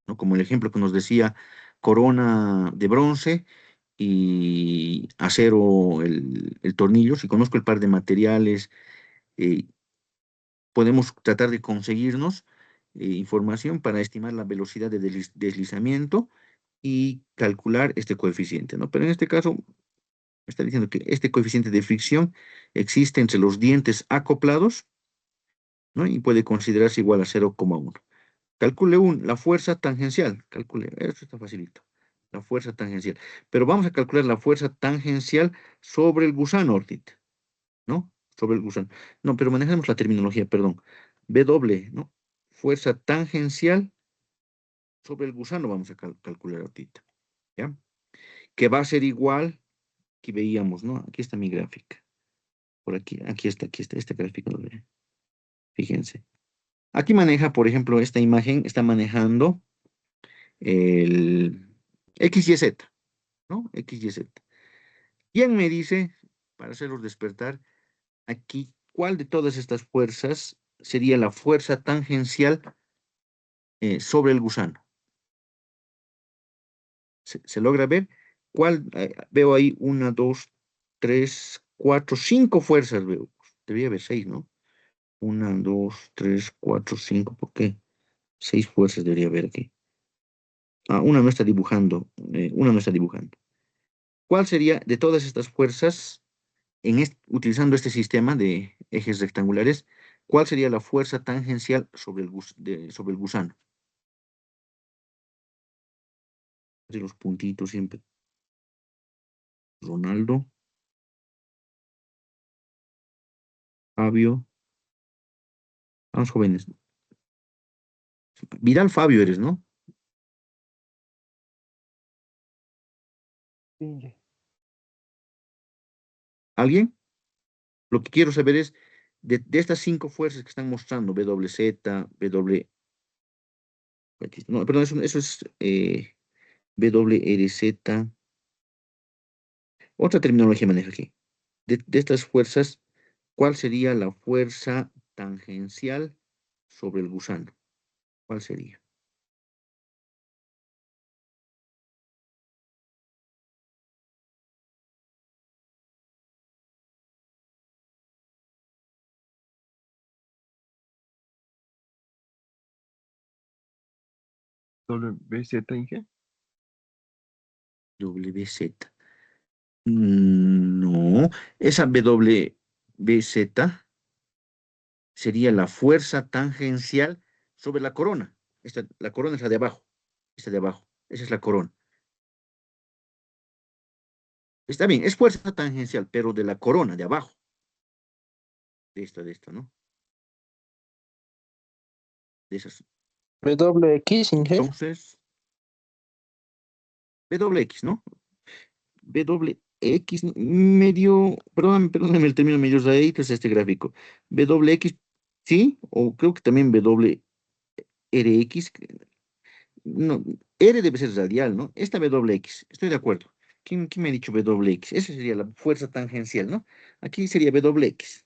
¿no? Como el ejemplo que nos decía, corona de bronce y acero el tornillo, si conozco el par de materiales, eh, podemos tratar de conseguirnos información para estimar la velocidad de deslizamiento y calcular este coeficiente, ¿no? Pero en este caso, me está diciendo que este coeficiente de fricción existe entre los dientes acoplados, ¿no? Y puede considerarse igual a 0,1. Calcule la fuerza tangencial. Calcule, esto está facilito. La fuerza tangencial. Pero vamos a calcular la fuerza tangencial sobre el gusano, ahorita, ¿no? Sobre el gusano. No, pero manejamos la terminología, perdón. W, ¿no? Fuerza tangencial sobre el gusano vamos a calcular ahorita, ¿ya? Que va a ser igual, que veíamos, ¿no? Aquí está mi gráfica. Por aquí está, esta gráfica, ¿no? Fíjense. Aquí maneja, por ejemplo, esta imagen está manejando el XYZ, ¿no? XYZ. ¿Quién me dice, para hacerlos despertar, aquí, cuál de todas estas fuerzas sería la fuerza tangencial sobre el gusano? ¿Se logra ver? ¿Cuál? Veo ahí una, dos, tres, cuatro, cinco fuerzas veo. Debería haber seis, ¿no? Una, dos, tres, cuatro, cinco. ¿Por qué? Seis fuerzas debería haber aquí. Ah, una no está dibujando. Una no está dibujando. ¿Cuál sería de todas estas fuerzas, utilizando este sistema de ejes rectangulares, cuál sería la fuerza tangencial sobre sobre el gusano? De los puntitos siempre. Ronaldo, Fabio, vamos jóvenes. Vidal Fabio eres, ¿no? Pingue. ¿Alguien? Lo que quiero saber es de estas cinco fuerzas que están mostrando, WZ, W, no, perdón, eso es WRZ, otra terminología maneja aquí. De estas fuerzas, ¿cuál sería la fuerza tangencial sobre el gusano? ¿Cuál sería? WZ, Inge. WZ. No, esa WZ sería la fuerza tangencial sobre la corona. La corona es la de abajo. Esta de abajo. Esa es la corona. Está bien, es fuerza tangencial, pero de la corona, de abajo. De esta, ¿no? De esas. WX, Inge. Entonces, WX, ¿no? WX medio, perdóname el término medio raíz es este gráfico. WX, sí, o creo que también WRX, no, R debe ser radial, ¿no? Esta WX, estoy de acuerdo. ¿Quién me ha dicho WX? Esa sería la fuerza tangencial, ¿no? Aquí sería WX.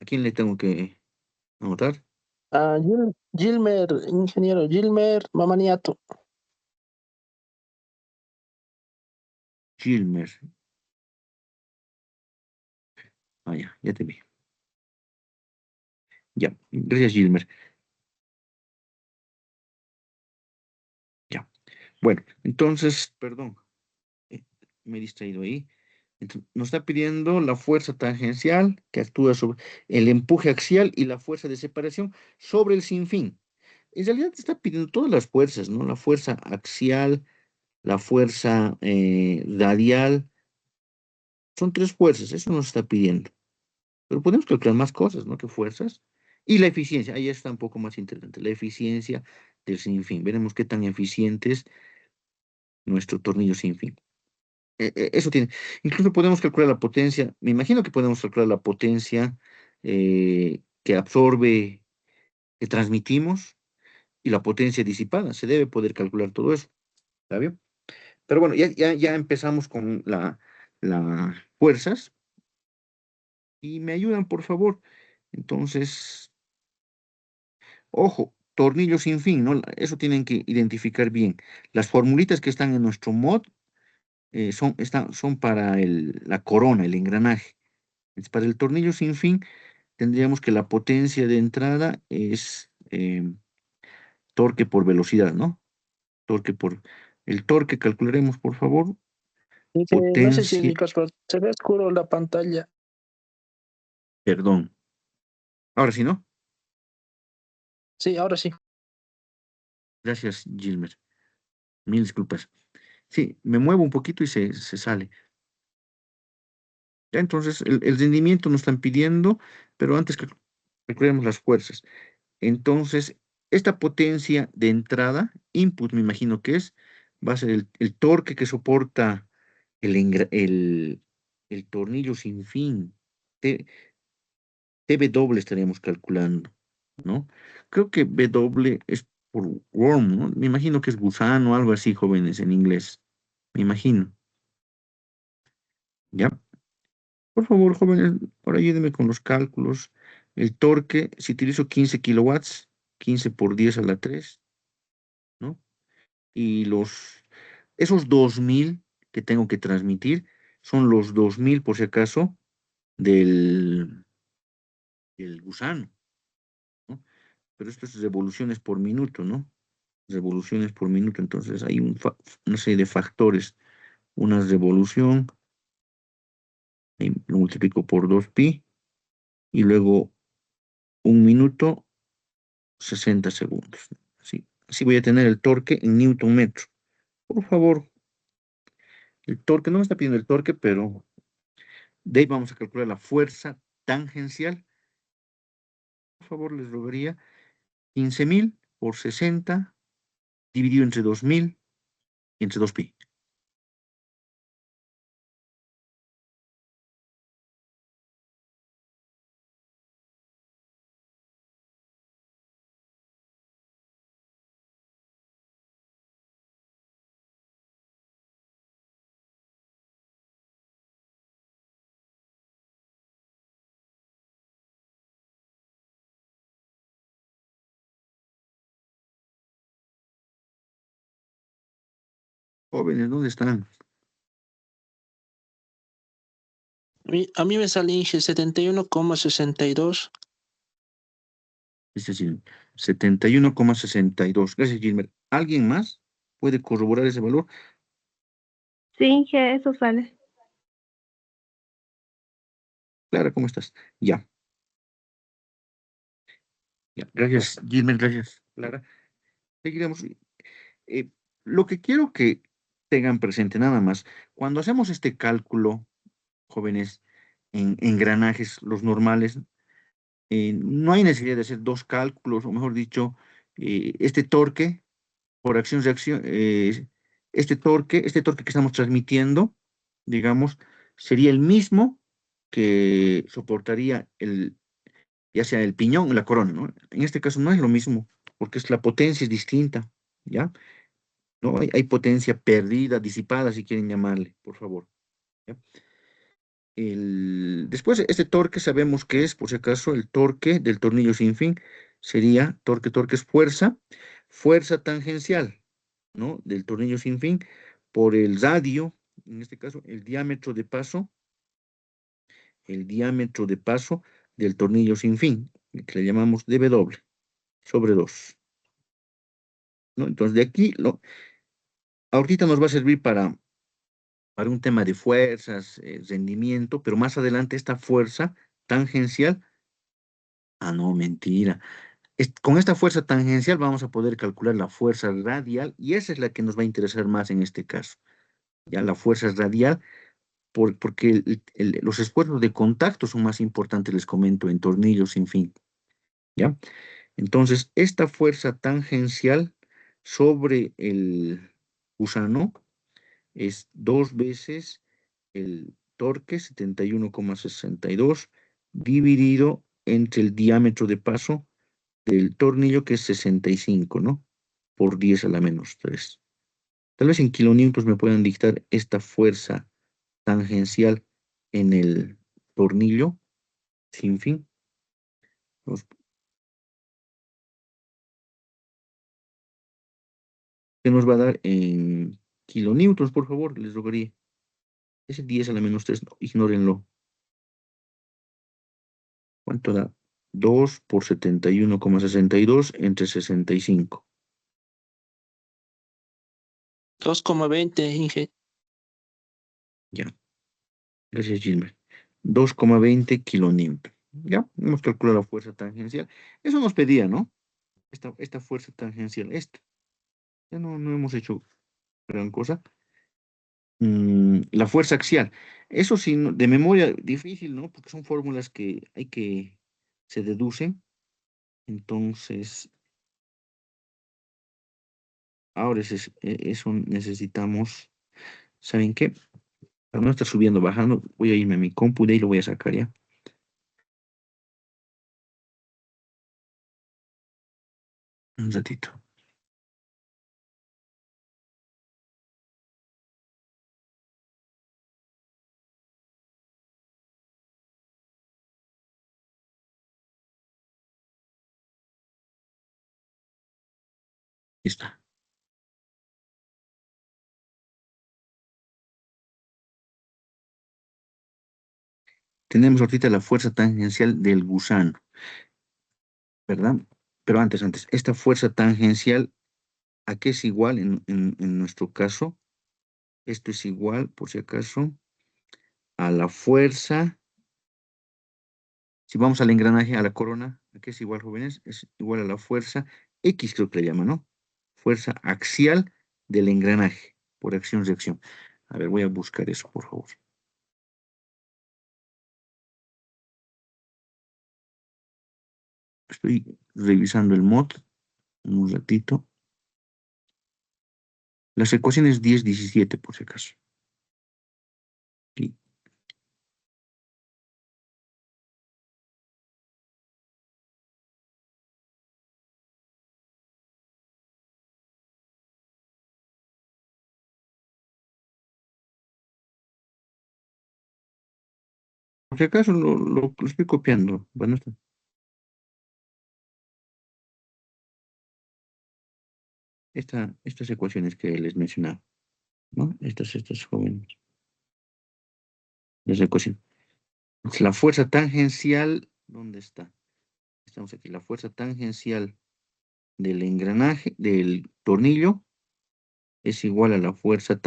¿A quién le tengo que anotar? Ah, Gilmer, ingeniero Gilmer Mamaniato. Gilmer. Ah, ya te vi. Ya, gracias, Gilmer. Ya. Bueno, entonces, perdón, me he distraído ahí. Nos está pidiendo la fuerza tangencial que actúa sobre el empuje axial y la fuerza de separación sobre el sinfín. En realidad te está pidiendo todas las fuerzas, ¿no? La fuerza axial, la fuerza radial. Son tres fuerzas, eso nos está pidiendo. Pero podemos calcular más cosas, ¿no? ¿Qué fuerzas? Y la eficiencia, ahí está un poco más interesante. La eficiencia del sinfín. Veremos qué tan eficientes nuestro tornillo sin fin. Eso tiene. Incluso podemos calcular la potencia. Me imagino que podemos calcular la potencia que absorbe, que transmitimos y la potencia disipada. Se debe poder calcular todo eso. ¿Está bien? Pero bueno, ya empezamos con las fuerzas. Y me ayudan, por favor. Entonces, ojo, tornillo sin fin, ¿no? Eso tienen que identificar bien. Las formulitas que están en nuestro mod son para la corona, el engranaje. Para el tornillo sin fin, tendríamos que la potencia de entrada es torque por velocidad, ¿no? El torque calcularemos, por favor, Dice, no sé si es potencia, mi caso, pero se ve oscuro la pantalla. perdón. Ahora sí, ¿no? Sí, ahora sí. Gracias, Gilmer. Mil disculpas. Sí, me muevo un poquito y se sale. Ya, entonces, el rendimiento nos están pidiendo, pero antes que calculemos las fuerzas. Entonces, esta potencia de entrada, input me imagino que va a ser el torque que soporta el tornillo sin fin. T, TW estaríamos calculando, ¿no? Creo que W es por worm, ¿no? Me imagino que es gusano o algo así, jóvenes, en inglés. Me imagino. ¿Ya? Por favor, jóvenes, ahora ayúdenme con los cálculos. El torque, si utilizo 15 kilowatts, 15 por 10 a la 3, ¿no? Y esos 2000 que tengo que transmitir son los 2000, por si acaso, del gusano, ¿no? Pero esto es revoluciones por minuto, ¿no? Revoluciones por minuto, entonces hay una serie de factores. Una revolución, ahí lo multiplico por 2pi, y luego un minuto, 60 segundos. Así voy a tener el torque en newton metro. Por favor, el torque, no me está pidiendo el torque, pero de ahí vamos a calcular la fuerza tangencial. Por favor, les rogaría 15.000 por 60 dividido entre 2000 y entre 2pi. Jóvenes, ¿dónde están? A mí me sale Inge 71,62. Es decir, 71,62. Gracias, Gilmer. ¿Alguien más puede corroborar ese valor? Sí, que eso sale. Clara, ¿cómo estás? Ya, ya. Gracias, Gilmer. Gracias, Clara. Seguiremos. Eh, lo que quiero que tengan presente nada más, cuando hacemos este cálculo, jóvenes, en engranajes, los normales, no hay necesidad de hacer dos cálculos, o mejor dicho, este torque por acción-reacción, este torque que estamos transmitiendo, digamos, sería el mismo que soportaría ya sea el piñón o la corona, ¿no? En este caso no es lo mismo, porque la potencia es distinta, ¿ya? ¿No? Hay potencia perdida, disipada, si quieren llamarle, por favor. ¿Ya? Después, este torque sabemos que es, por si acaso, el torque del tornillo sin fin. Sería, torque es fuerza tangencial, ¿no? Del tornillo sin fin por el radio, en este caso, el diámetro de paso del tornillo sin fin, que le llamamos W, sobre 2, ¿no? Entonces, de aquí, ahorita nos va a servir para un tema de fuerzas, rendimiento, pero más adelante esta fuerza tangencial, no, mentira. Con esta fuerza tangencial vamos a poder calcular la fuerza radial y esa es la que nos va a interesar más en este caso. Ya la fuerza radial, porque los esfuerzos de contacto son más importantes, les comento, en tornillos sin fin. ¿Ya? Entonces, esta fuerza tangencial sobre el gusano es 2 veces el torque, 71,62, dividido entre el diámetro de paso del tornillo, que es 65, ¿no? Por 10 a la menos 3. Tal vez en kilonewtons me puedan dictar esta fuerza tangencial en el tornillo, sin fin. Nos- ¿Qué nos va a dar en kilonewtons, por favor? Les rogaría. Ese 10 a la menos 3, no, ignórenlo. ¿Cuánto da? 2 por 71,62 entre 65. 2,20, Inge. Ya, gracias, Gilbert. 2,20 kilonewton. Ya, hemos calculado la fuerza tangencial. Eso nos pedía, ¿no? Esta fuerza tangencial, esta. Ya no hemos hecho gran cosa. La fuerza axial. Eso sí, de memoria difícil, ¿no? Porque son fórmulas que se deducen. Entonces, ahora eso necesitamos, ¿saben qué? Para no estar subiendo, bajando, voy a irme a mi compu, de ahí lo voy a sacar ya. Un ratito. Ahí está. Tenemos ahorita la fuerza tangencial del gusano, ¿verdad? Pero antes, esta fuerza tangencial, ¿a qué es igual en nuestro caso? Esto es igual, por si acaso, a la fuerza. Si vamos al engranaje, a la corona, ¿a qué es igual, jóvenes? Es igual a la fuerza X, creo que le llama, ¿no? Fuerza axial del engranaje, por acción-reacción. A ver, voy a buscar eso, por favor. Estoy revisando el mod un ratito. Las ecuaciones 10, 17, por si acaso. Aquí. Por si acaso lo estoy copiando. Bueno, estas ecuaciones que les mencionaba, ¿no? Estas jóvenes. Las ecuaciones. La fuerza tangencial, ¿dónde está? Estamos aquí. La fuerza tangencial del engranaje, del tornillo, es igual a la fuerza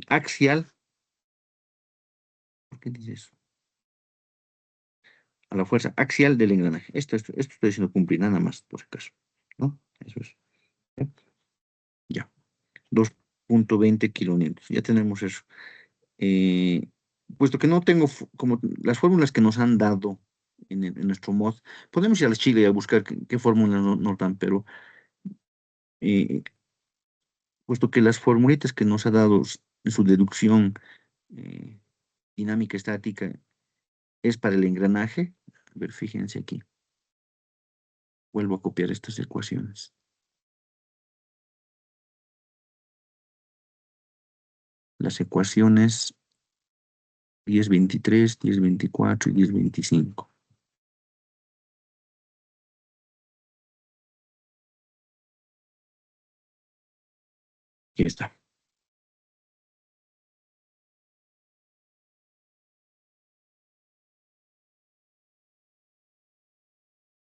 axial. ¿Por qué dice eso? A la fuerza axial del engranaje. Esto estoy diciendo cumplir nada más, por si acaso. ¿No? Eso es. Ya. 2,20 kilonewtons. Ya tenemos eso. Eh, Puesto que no tengo como las fórmulas que nos han dado en nuestro mod, podemos ir a la Chile a buscar qué fórmulas nos dan, pero eh, puesto que las formulitas que nos ha dado en su deducción eh, dinámica estática es para el engranaje. A ver, fíjense aquí. Vuelvo a copiar estas ecuaciones. Las ecuaciones 1023, 1024 y 1025. Aquí está.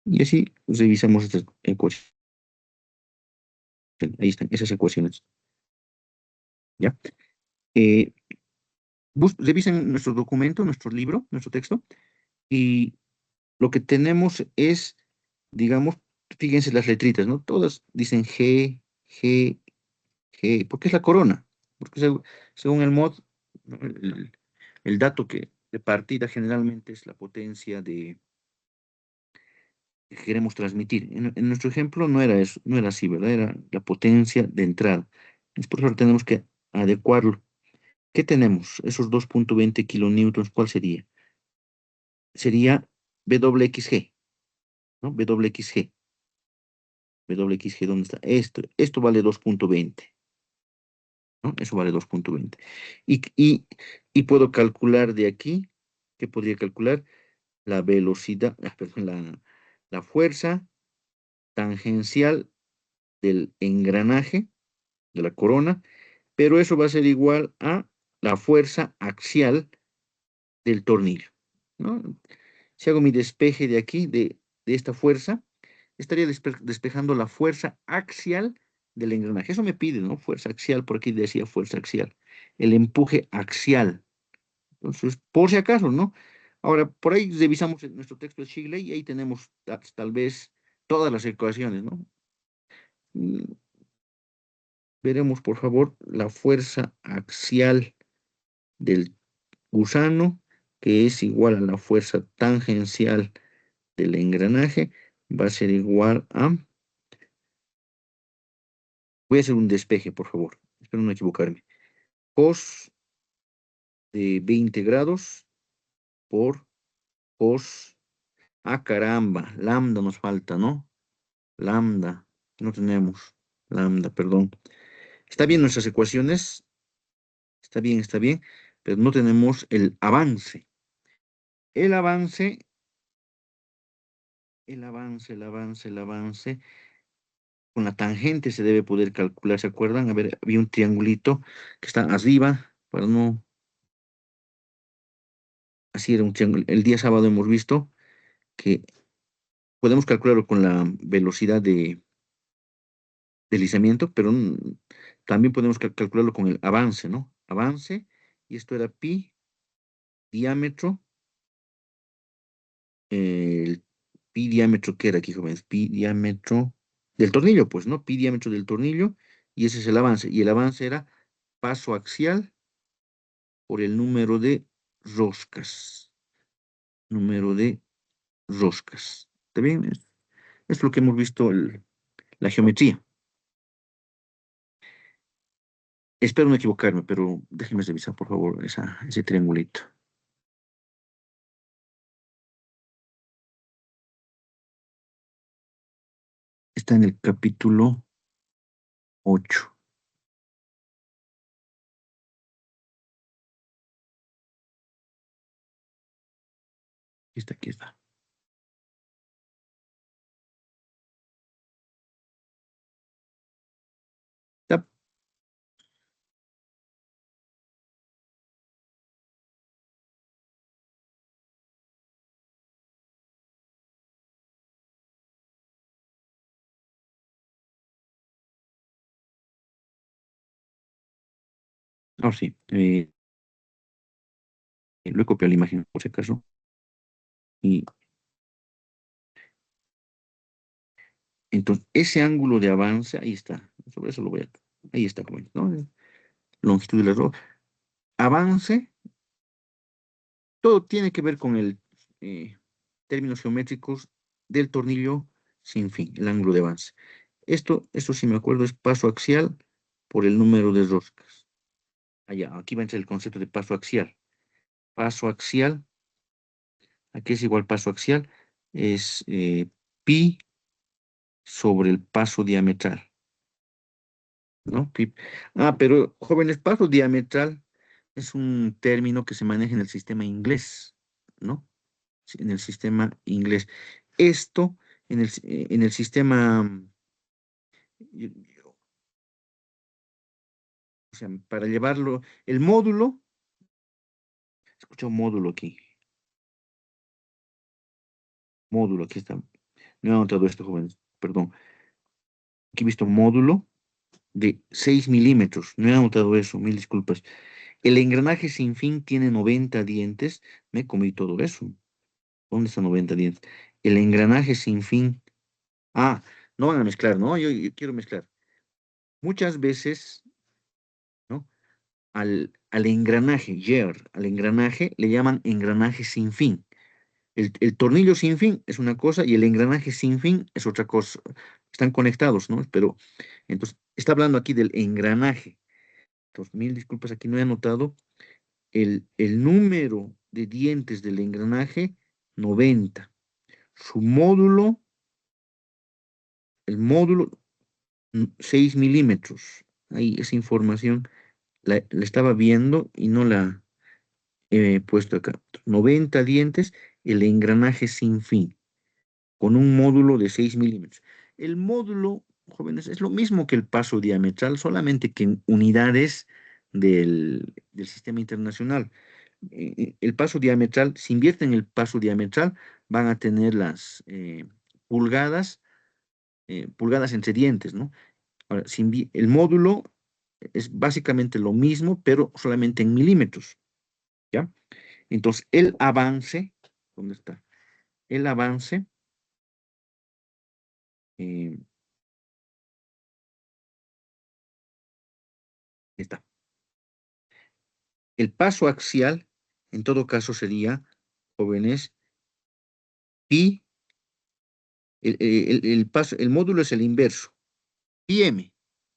Y así revisamos estas ecuaciones. Ahí están esas ecuaciones. ¿Ya? Eh, Revisen nuestro documento, nuestro libro, nuestro texto, y lo que tenemos es, digamos, fíjense las letritas, ¿no? Todas dicen G, porque es la corona, porque según el mod, ¿no? El dato de partida generalmente es la potencia que queremos transmitir. En nuestro ejemplo no era eso, no era así, ¿verdad? Era la potencia de entrada. Es por eso que tenemos que adecuarlo. ¿Qué tenemos? Esos 2.20 kilonewtons, ¿cuál sería? Sería WXG, ¿no? WXG. WXG, ¿dónde está? Esto vale 2.20, ¿no? Eso vale 2.20. Y puedo calcular de aquí, ¿qué podría calcular? La velocidad, perdón, la fuerza tangencial del engranaje, de la corona, pero eso va a ser igual a la fuerza axial del tornillo, ¿no? Si hago mi despeje de aquí, de esta fuerza, estaría despejando la fuerza axial del engranaje. Eso me pide, ¿no? Fuerza axial, por aquí decía fuerza axial. El empuje axial. Entonces, por si acaso, ¿no? Ahora, por ahí revisamos en nuestro texto de Shigley y ahí tenemos tal vez todas las ecuaciones, ¿no? Mm, Veremos, por favor, la fuerza axial del gusano, que es igual a la fuerza tangencial del engranaje, va a ser igual a... Voy a hacer un despeje, por favor. Espero no equivocarme. Cos de 20 grados por cos... Ah, caramba, lambda nos falta, ¿no? Lambda, no tenemos. Lambda, perdón. Está bien nuestras ecuaciones, está bien, pero no tenemos el avance. El avance, el avance. Con la tangente se debe poder calcular, ¿se acuerdan? A ver, había un triangulito que está arriba, para no... Así era un triángulo. El día sábado hemos visto que podemos calcularlo con la velocidad de deslizamiento, pero también podemos calcularlo con el avance, ¿no? Avance, y esto era pi, diámetro, el pi diámetro, ¿qué era aquí, jóvenes? Pi diámetro del tornillo, pues, ¿no? Pi diámetro del tornillo, y ese es el avance. Y el avance era paso axial por el número de roscas. Número de roscas. ¿Está bien? Es lo que hemos visto la geometría. Espero no equivocarme, pero déjenme revisar, por favor, ese triangulito. Está en el capítulo 8. Aquí está, aquí está. Ya. Ahora sí. Lo he copiado la imagen, por si acaso. Y entonces, ese ángulo de avance, ahí está. Sobre eso lo voy a... Ahí está, joven, ¿no? Longitud del error. Avance, todo tiene que ver con el términos geométricos del tornillo sin fin, el ángulo de avance. Esto sí me acuerdo, es paso axial por el número de roscas. Allá, aquí va a entrar el concepto de paso axial. Paso axial, aquí es igual paso axial, es pi sobre el paso diametral, ¿no? Pero jóvenes, paso diametral es un término que se maneja en el sistema inglés, ¿no? Sí, en el sistema inglés. Esto, en el sistema, yo- o sea, para llevarlo, el módulo, escucha un módulo aquí, módulo, aquí está. No he anotado esto, jóvenes, perdón. Aquí he visto módulo de 6 milímetros. No he anotado eso, mil disculpas. El engranaje sin fin tiene 90 dientes. Me comí todo eso. ¿Dónde están 90 dientes? El engranaje sin fin. Ah, no van a mezclar, ¿no? Yo quiero mezclar. Muchas veces, ¿no? Al engranaje, al engranaje le llaman engranaje sin fin. El tornillo sin fin es una cosa y el engranaje sin fin es otra cosa. Están conectados, ¿no? Pero entonces, está hablando aquí del engranaje. Entonces, mil disculpas, aquí no he anotado el número de dientes del engranaje, 90. Su módulo, el módulo, 6 milímetros. Ahí esa información la estaba viendo y no la he puesto acá. 90 dientes, el engranaje sin fin, con un módulo de 6 milímetros. El módulo, jóvenes, es lo mismo que el paso diametral, solamente que en unidades del sistema internacional. El paso diametral, si invierten el paso diametral, van a tener las pulgadas, pulgadas entre dientes, ¿no? Ahora, el módulo es básicamente lo mismo, pero solamente en milímetros, ¿ya? Entonces, el avance, ¿dónde está? El avance, eh, está. El paso axial, en todo caso, sería, jóvenes, pi, el módulo es el inverso, pi m,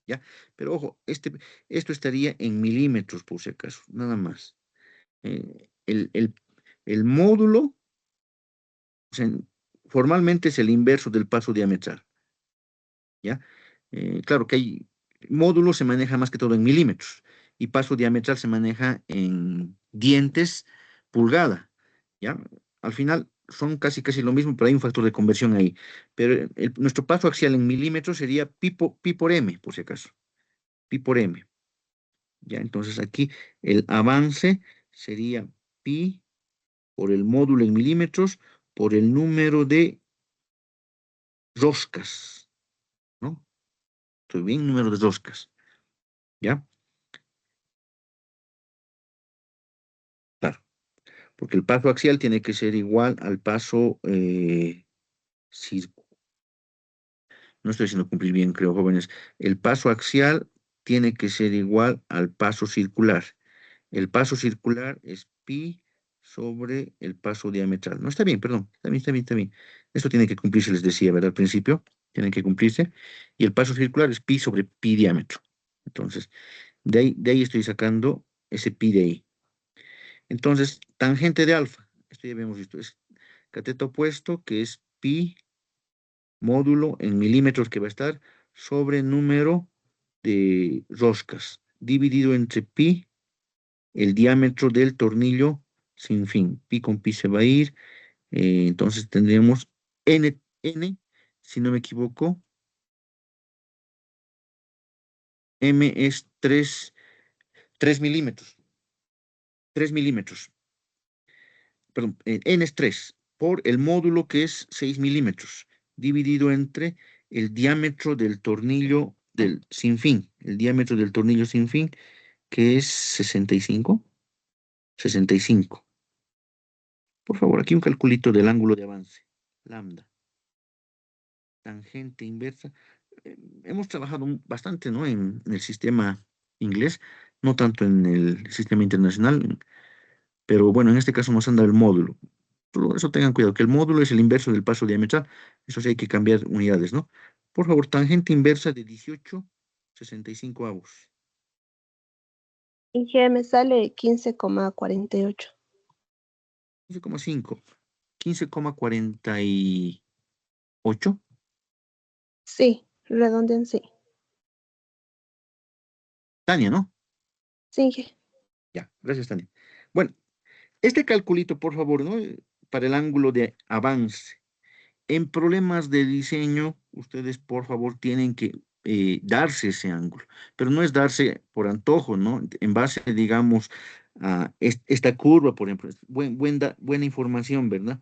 ¿ya? Pero ojo, esto estaría en milímetros, por si acaso, nada más. El módulo, o sea, formalmente es el inverso del paso diametral, ¿ya? Claro que hay módulo se maneja más que todo en milímetros y paso diametral se maneja en dientes pulgada, ¿ya? Al final son casi lo mismo, pero hay un factor de conversión ahí. Pero nuestro paso axial en milímetros sería pi por m, por si acaso, pi por m, ¿ya? Entonces aquí el avance sería pi por el módulo en milímetros por el número de roscas, ¿no? Estoy bien, número de roscas, ¿ya? Claro, porque el paso axial tiene que ser igual al paso circular. No estoy haciendo cumplir bien, creo, jóvenes. El paso axial tiene que ser igual al paso circular. El paso circular es pi sobre el paso diametral. No, está bien, perdón. Está bien. Esto tiene que cumplirse, les decía, ¿verdad? Al principio, tiene que cumplirse. Y el paso circular es pi sobre pi diámetro. Entonces, de ahí estoy sacando ese pi de ahí. Entonces, tangente de alfa, esto ya habíamos visto, es cateto opuesto, que es pi módulo en milímetros que va a estar sobre número de roscas, dividido entre pi, el diámetro del tornillo sin fin. Pi con pi se va a ir, entonces tendríamos n, si no me equivoco, m es 3 milímetros, 3 milímetros. Perdón, n es 3 por el módulo que es 6 milímetros, dividido entre el diámetro del tornillo del sin fin, el diámetro del tornillo sin fin, que es 65. 65. Por favor, aquí un calculito del ángulo de avance. Lambda, tangente inversa. Hemos trabajado bastante, ¿no? En el sistema inglés, no tanto en el sistema internacional, pero bueno, en este caso nos han dado el módulo. Por eso tengan cuidado, que el módulo es el inverso del paso diametral. Eso sí hay que cambiar unidades, ¿no? Por favor, tangente inversa de 18,65 avos. Inge, me sale 15,48. 15,5. 15,48. Sí, redondeen sí. Tania, ¿no? Sí, Inge. Ya, gracias, Tania. Bueno, este calculito, por favor, ¿no? Para el ángulo de avance. En problemas de diseño, ustedes, por favor, tienen que darse ese ángulo, pero no es darse por antojo, ¿no? En base, digamos, a esta curva, por ejemplo. Buena información, ¿verdad?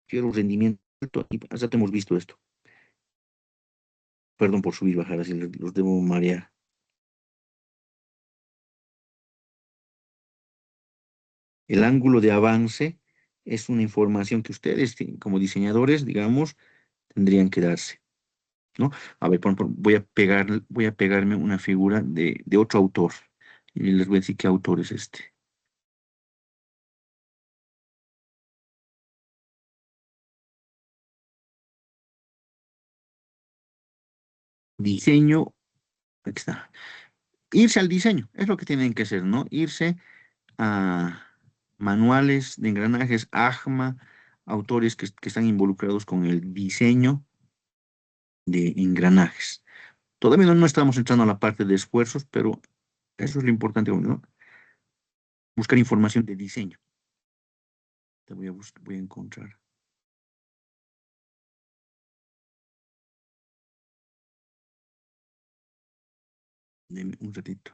Quiero rendimiento alto, y hace rato hemos visto esto. Perdón por subir y bajar, así los debo marear. El ángulo de avance es una información que ustedes, como diseñadores, digamos, tendrían que darse, ¿no? A ver, por ejemplo, voy a pegarme una figura de otro autor. Y les voy a decir qué autor es este. Diseño Aquí está. Irse al diseño, es lo que tienen que hacer, ¿no? Irse a manuales de engranajes, AJMA, autores que están involucrados con el diseño de engranajes. Todavía no estamos entrando a la parte de esfuerzos, pero eso es lo importante, ¿no? Buscar información de diseño. Te voy a buscar, voy a encontrar. Deme un ratito.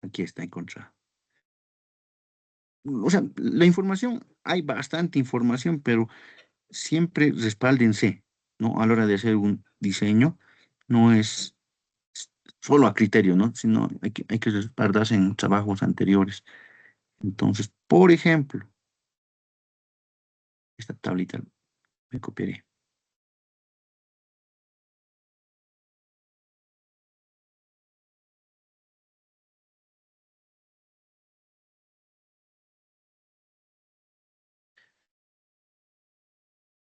Aquí está encontrado. O sea, la información, hay bastante información, pero siempre respáldense, ¿no? A la hora de hacer un diseño, no es solo a criterio, ¿no? Sino hay que respaldarse en trabajos anteriores. Entonces, por ejemplo, esta tablita me copiaré.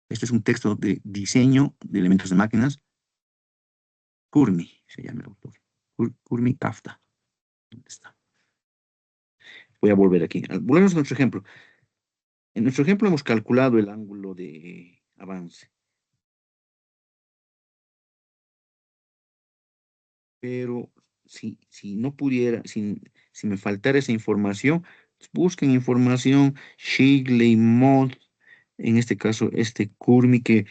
Este es un texto de diseño de elementos de máquinas. Kurmi se llama el autor. Kurmi Kafta. ¿Dónde está? Voy a volver aquí. Volvemos a nuestro ejemplo. En nuestro ejemplo hemos calculado el ángulo de avance. Pero si no pudiera, si me faltara esa información, pues busquen información, Shigley, Mod, en este caso, este Kurmi, que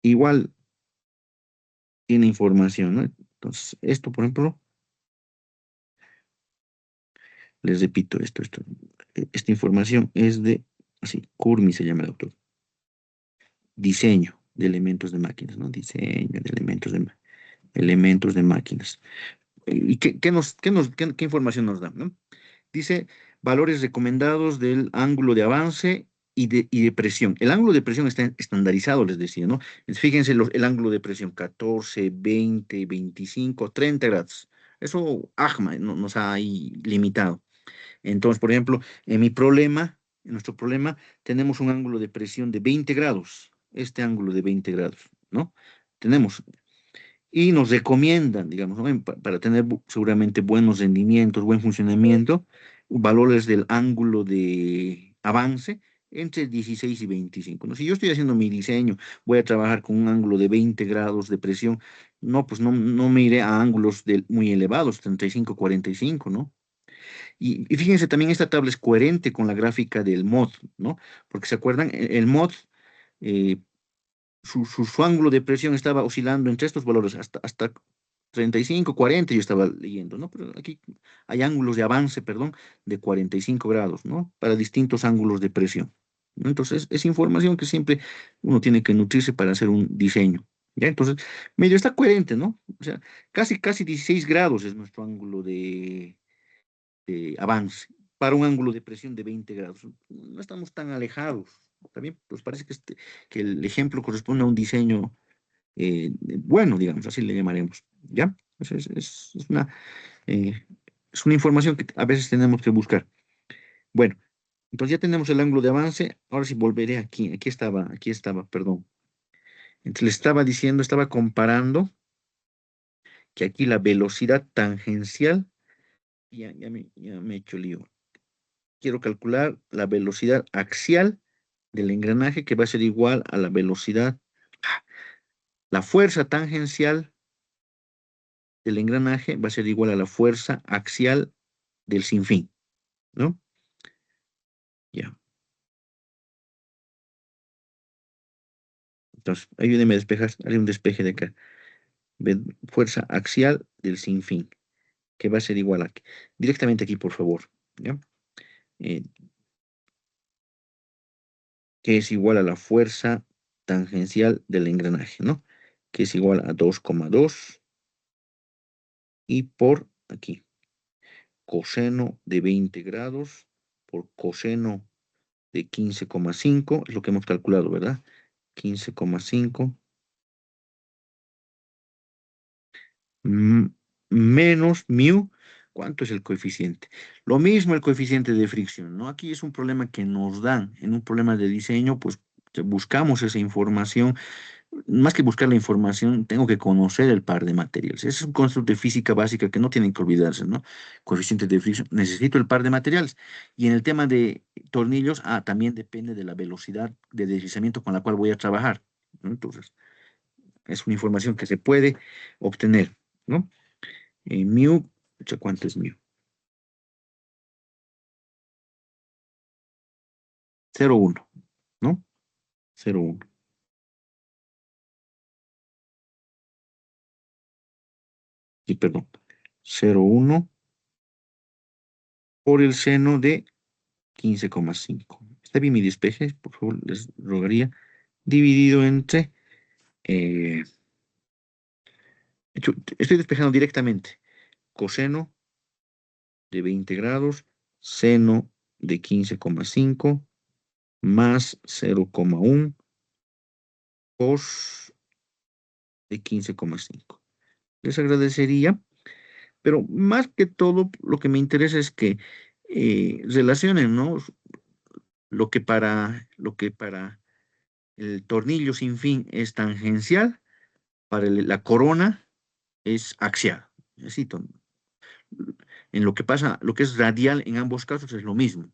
igual tiene información, ¿no? Entonces, esto, por ejemplo, les repito, esta información es de, así, Kurmi se llama el autor. Diseño de elementos de máquinas, ¿no? Diseño de elementos de máquinas. ¿Y qué información nos da, ¿no? Dice valores recomendados del ángulo de avance y de presión. El ángulo de presión está estandarizado, les decía, ¿no? Fíjense el ángulo de presión, 14, 20, 25, 30 grados. Eso AJMA nos ha ahí limitado. Entonces, por ejemplo, en nuestro problema, tenemos un ángulo de presión de 20 grados. Este ángulo de 20 grados, ¿no? Tenemos y nos recomiendan, digamos, ¿no? Para tener seguramente buenos rendimientos, buen funcionamiento, valores del ángulo de avance entre 16 y 25, ¿no? Si yo estoy haciendo mi diseño, voy a trabajar con un ángulo de 20 grados de presión, no, pues no me iré a ángulos muy elevados, 35, 45, ¿no? Y fíjense, también esta tabla es coherente con la gráfica del mod, ¿no? Porque se acuerdan, el mod eh, su ángulo de presión estaba oscilando entre estos valores hasta 35, 40, yo estaba leyendo, ¿no? Pero aquí hay ángulos de avance, perdón, de 45 grados, ¿no? Para distintos ángulos de presión, ¿no? Entonces, es información que siempre uno tiene que nutrirse para hacer un diseño, ¿ya? Entonces, medio está coherente, ¿no? O sea, casi 16 grados es nuestro ángulo de avance para un ángulo de presión de 20 grados. No estamos tan alejados. También, pues parece que el ejemplo corresponde a un diseño bueno, digamos, así le llamaremos. ¿Ya? Eh, es una información que a veces tenemos que buscar. Bueno, entonces ya tenemos el ángulo de avance. Ahora sí volveré aquí. Aquí estaba, perdón. Entonces le estaba diciendo, estaba comparando que aquí la velocidad tangencial, ya me he hecho lío. Quiero calcular la velocidad axial del engranaje que va a ser igual a la velocidad, la fuerza tangencial del engranaje va a ser igual a la fuerza axial del sinfín, ¿no? Ya. Entonces, ayúdeme a despejar, haré un despeje de acá. Fuerza axial del sinfín, que va a ser igual a, directamente aquí, por favor, ¿ya? Eh, que es igual a la fuerza tangencial del engranaje, ¿no? Que es igual a 2,2 y por aquí, coseno de 20 grados por coseno de 15,5, es lo que hemos calculado, ¿verdad? 15,5 menos mu. ¿Cuánto es el coeficiente? Lo mismo el coeficiente de fricción, ¿no? Aquí es un problema que nos dan. En un problema de diseño, pues buscamos esa información. Más que buscar la información, tengo que conocer el par de materiales. Ese es un concepto de física básica que no tienen que olvidarse, ¿no? Coeficiente de fricción, necesito el par de materiales. Y en el tema de tornillos, también depende de la velocidad de deslizamiento con la cual voy a trabajar, ¿no? Entonces, es una información que se puede obtener, ¿no? Mu, ¿cuánto es mu? 0,1, ¿no? 0,1. Sí, perdón. 0,1 por el seno de 15,5. ¿Está bien mi despeje? Por favor, les rogaría. Dividido entre... eh, estoy despejando directamente. Coseno de 20 grados, seno de 15,5 más 0,1 cos de 15,5. Les agradecería, pero más que todo lo que me interesa es que relacionen, ¿no? Lo que para el tornillo sin fin es tangencial, para la corona es axial. Necesito. En lo que pasa, lo que es radial en ambos casos es lo mismo.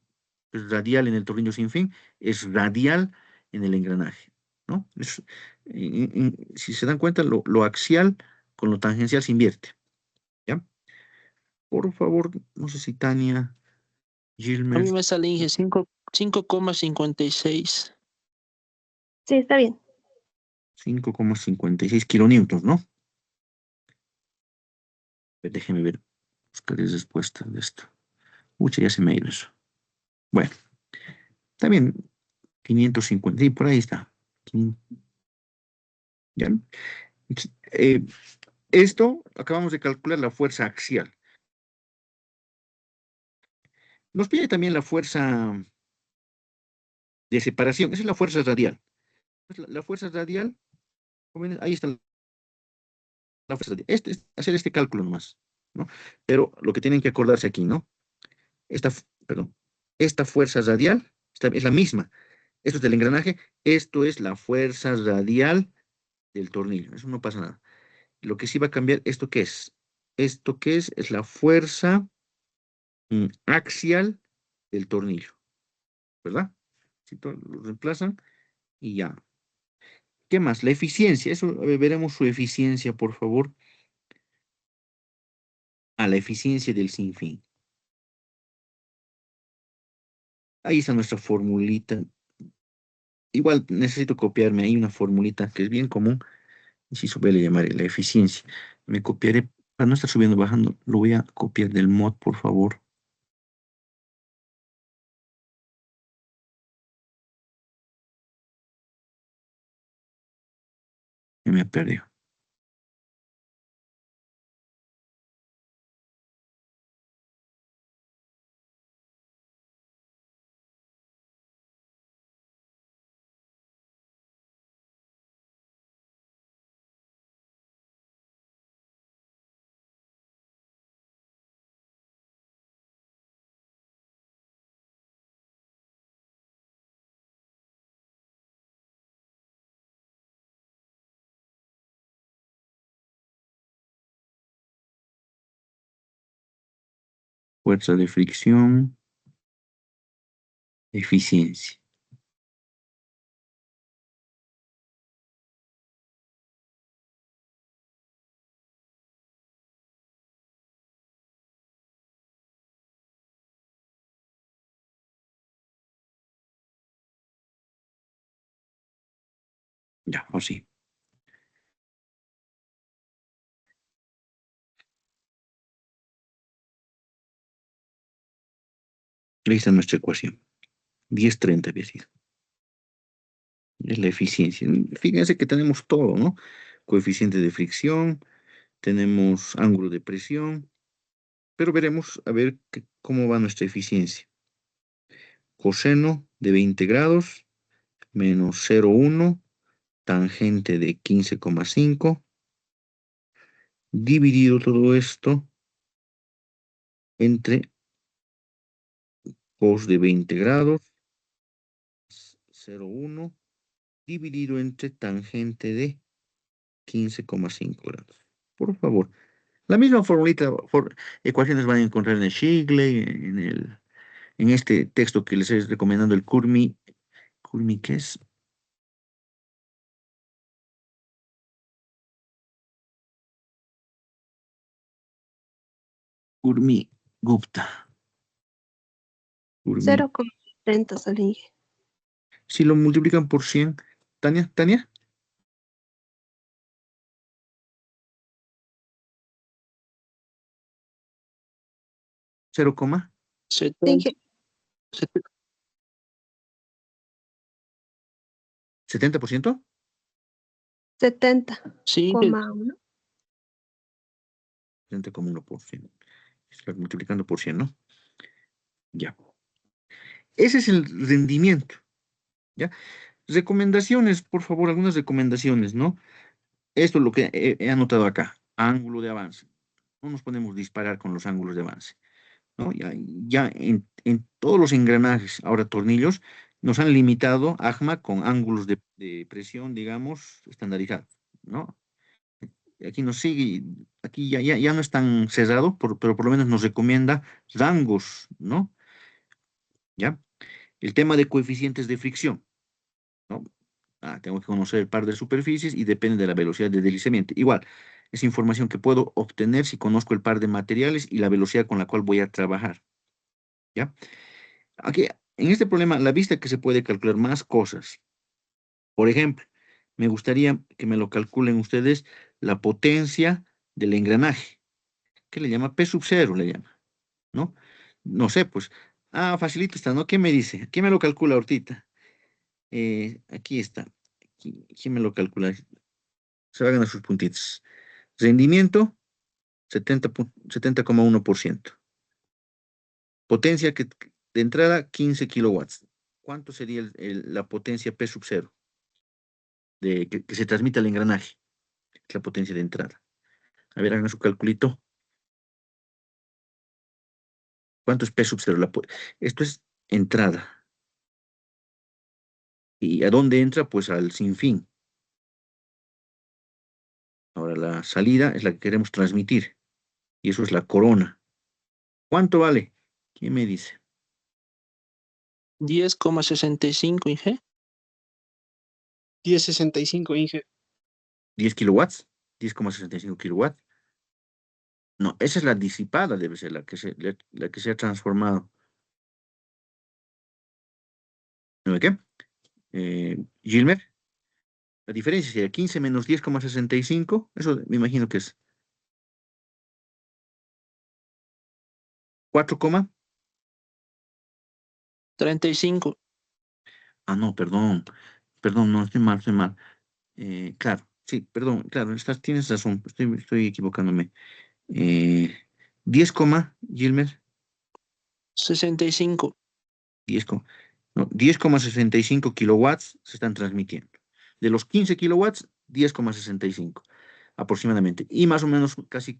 Es radial en el tornillo sin fin, es radial en el engranaje, ¿no? Si se dan cuenta, lo axial con lo tangencial se invierte, ¿ya? Por favor, no sé si Tania, A Gilmer, mí me sale, Inge, 5,56. Sí, está bien. 5,56 kilonewtons, ¿no? Déjeme ver, buscar respuesta de esto. Mucha ya se me ha ido eso. Bueno, también 550, y por ahí está. ¿Ya? Eh, Esto acabamos de calcular la fuerza axial. Nos pide también la fuerza de separación. Esa es la fuerza radial. La fuerza radial, jóvenes, ahí está la fuerza radial. Hacer este cálculo nomás, ¿no? Pero lo que tienen que acordarse aquí, ¿no? Perdón, esta fuerza radial es la misma. Esto es del engranaje, esto es la fuerza radial del tornillo. Eso no pasa nada. Lo que sí va a cambiar, ¿esto qué es? ¿Esto qué es? Es la fuerza axial del tornillo, ¿verdad? Si lo reemplazan y ya. ¿Qué más? La eficiencia. Eso, veremos su eficiencia, por favor. A la eficiencia del sinfín. Ahí está nuestra formulita. Igual necesito copiarme. Hay una formulita que es bien común. Y si suele llamar la eficiencia. Me copiaré. Para no estar subiendo bajando, lo voy a copiar del mod, por favor. Que me perdió. Fuerza de fricción. Eficiencia. Ya, así. Ahí está nuestra ecuación. 10,30 había sido. Es la eficiencia. Fíjense que tenemos todo, ¿no? Coeficiente de fricción, tenemos ángulo de presión, pero veremos a ver cómo va nuestra eficiencia. coseno de 20 grados menos 0,1 tangente de 15,5 dividido todo esto entre cos de 20 grados 0,1 dividido entre tangente de 15,5 grados. Por favor, la misma formulita, ecuaciones van a encontrar en el Shigley, en este texto que les estoy recomendando, el Curmi, ¿qué es? Curmi Gupta. Curmi. 0,70 sale, Inge. Si lo multiplican por 100, Tania, 0, Sí, 70, Inge. 70%. 70,1. sí, Inge. 70,1%. Está multiplicando por 100, ¿no? Ya. Ese es el rendimiento, ¿ya? Recomendaciones, por favor, algunas recomendaciones, ¿no? Esto es lo que he anotado acá. Ángulo de avance. No nos podemos disparar con los ángulos de avance, ¿no? Ya en todos los engranajes, ahora tornillos, nos han limitado AJMA con ángulos de presión, digamos, estandarizados, ¿no? Aquí nos sigue, aquí ya no es tan cerrado, pero por lo menos nos recomienda rangos, ¿no? ¿Ya? El tema de coeficientes de fricción, ¿no? Tengo que conocer el par de superficies y depende de la velocidad de deslizamiento. Igual, es información que puedo obtener si conozco el par de materiales y la velocidad con la cual voy a trabajar, ¿ya? Aquí, en este problema, la vista que se puede calcular más cosas. Por ejemplo, me gustaría que me lo calculen ustedes la potencia del engranaje. ¿Qué le llama? P sub 0 le llama, ¿no? No sé, pues. Facilito está, ¿no? ¿Qué me dice? ¿Quién me lo calcula ahorita? Aquí está. ¿Quién me lo calcula? Se va a ganar sus puntitos. Rendimiento, 70,1%. Potencia de entrada, 15 kilowatts. ¿Cuánto sería la potencia P sub 0 que se transmite al engranaje? Es la potencia de entrada. A ver, hagan su calculito. ¿Cuánto es P sub 0? Esto es entrada. ¿Y a dónde entra? Pues al sinfín. Ahora la salida es la que queremos transmitir. Y eso es la corona. ¿Cuánto vale? ¿Quién me dice? 10,65, Inge. 10,65, Inge. 10 kilowatts. 10,65 kilowatts. No, esa es la disipada, debe ser la que se ha transformado. ¿No ve qué? Gilmer, la diferencia sería 15 menos 10,65. Eso me imagino que es 4, 35. no, perdón, no, estoy mal. Claro, sí, perdón, claro, tienes razón, estoy equivocándome. 10, Gilmer, 65. 10, no, 10,65 kilowatts se están transmitiendo. De los 15 kilowatts, 10,65 aproximadamente. Y más o menos casi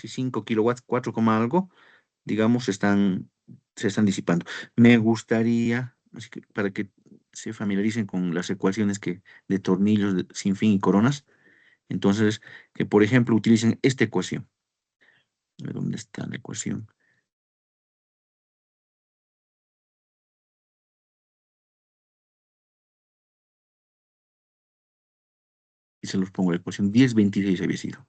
5 kilowatts, 4, algo, digamos, se están disipando. Me gustaría, así que para que se familiaricen con las ecuaciones de tornillos sin fin y coronas, entonces, que por ejemplo utilicen esta ecuación. A ver, ¿dónde está la ecuación? Y se los pongo la ecuación 10,26 había sido.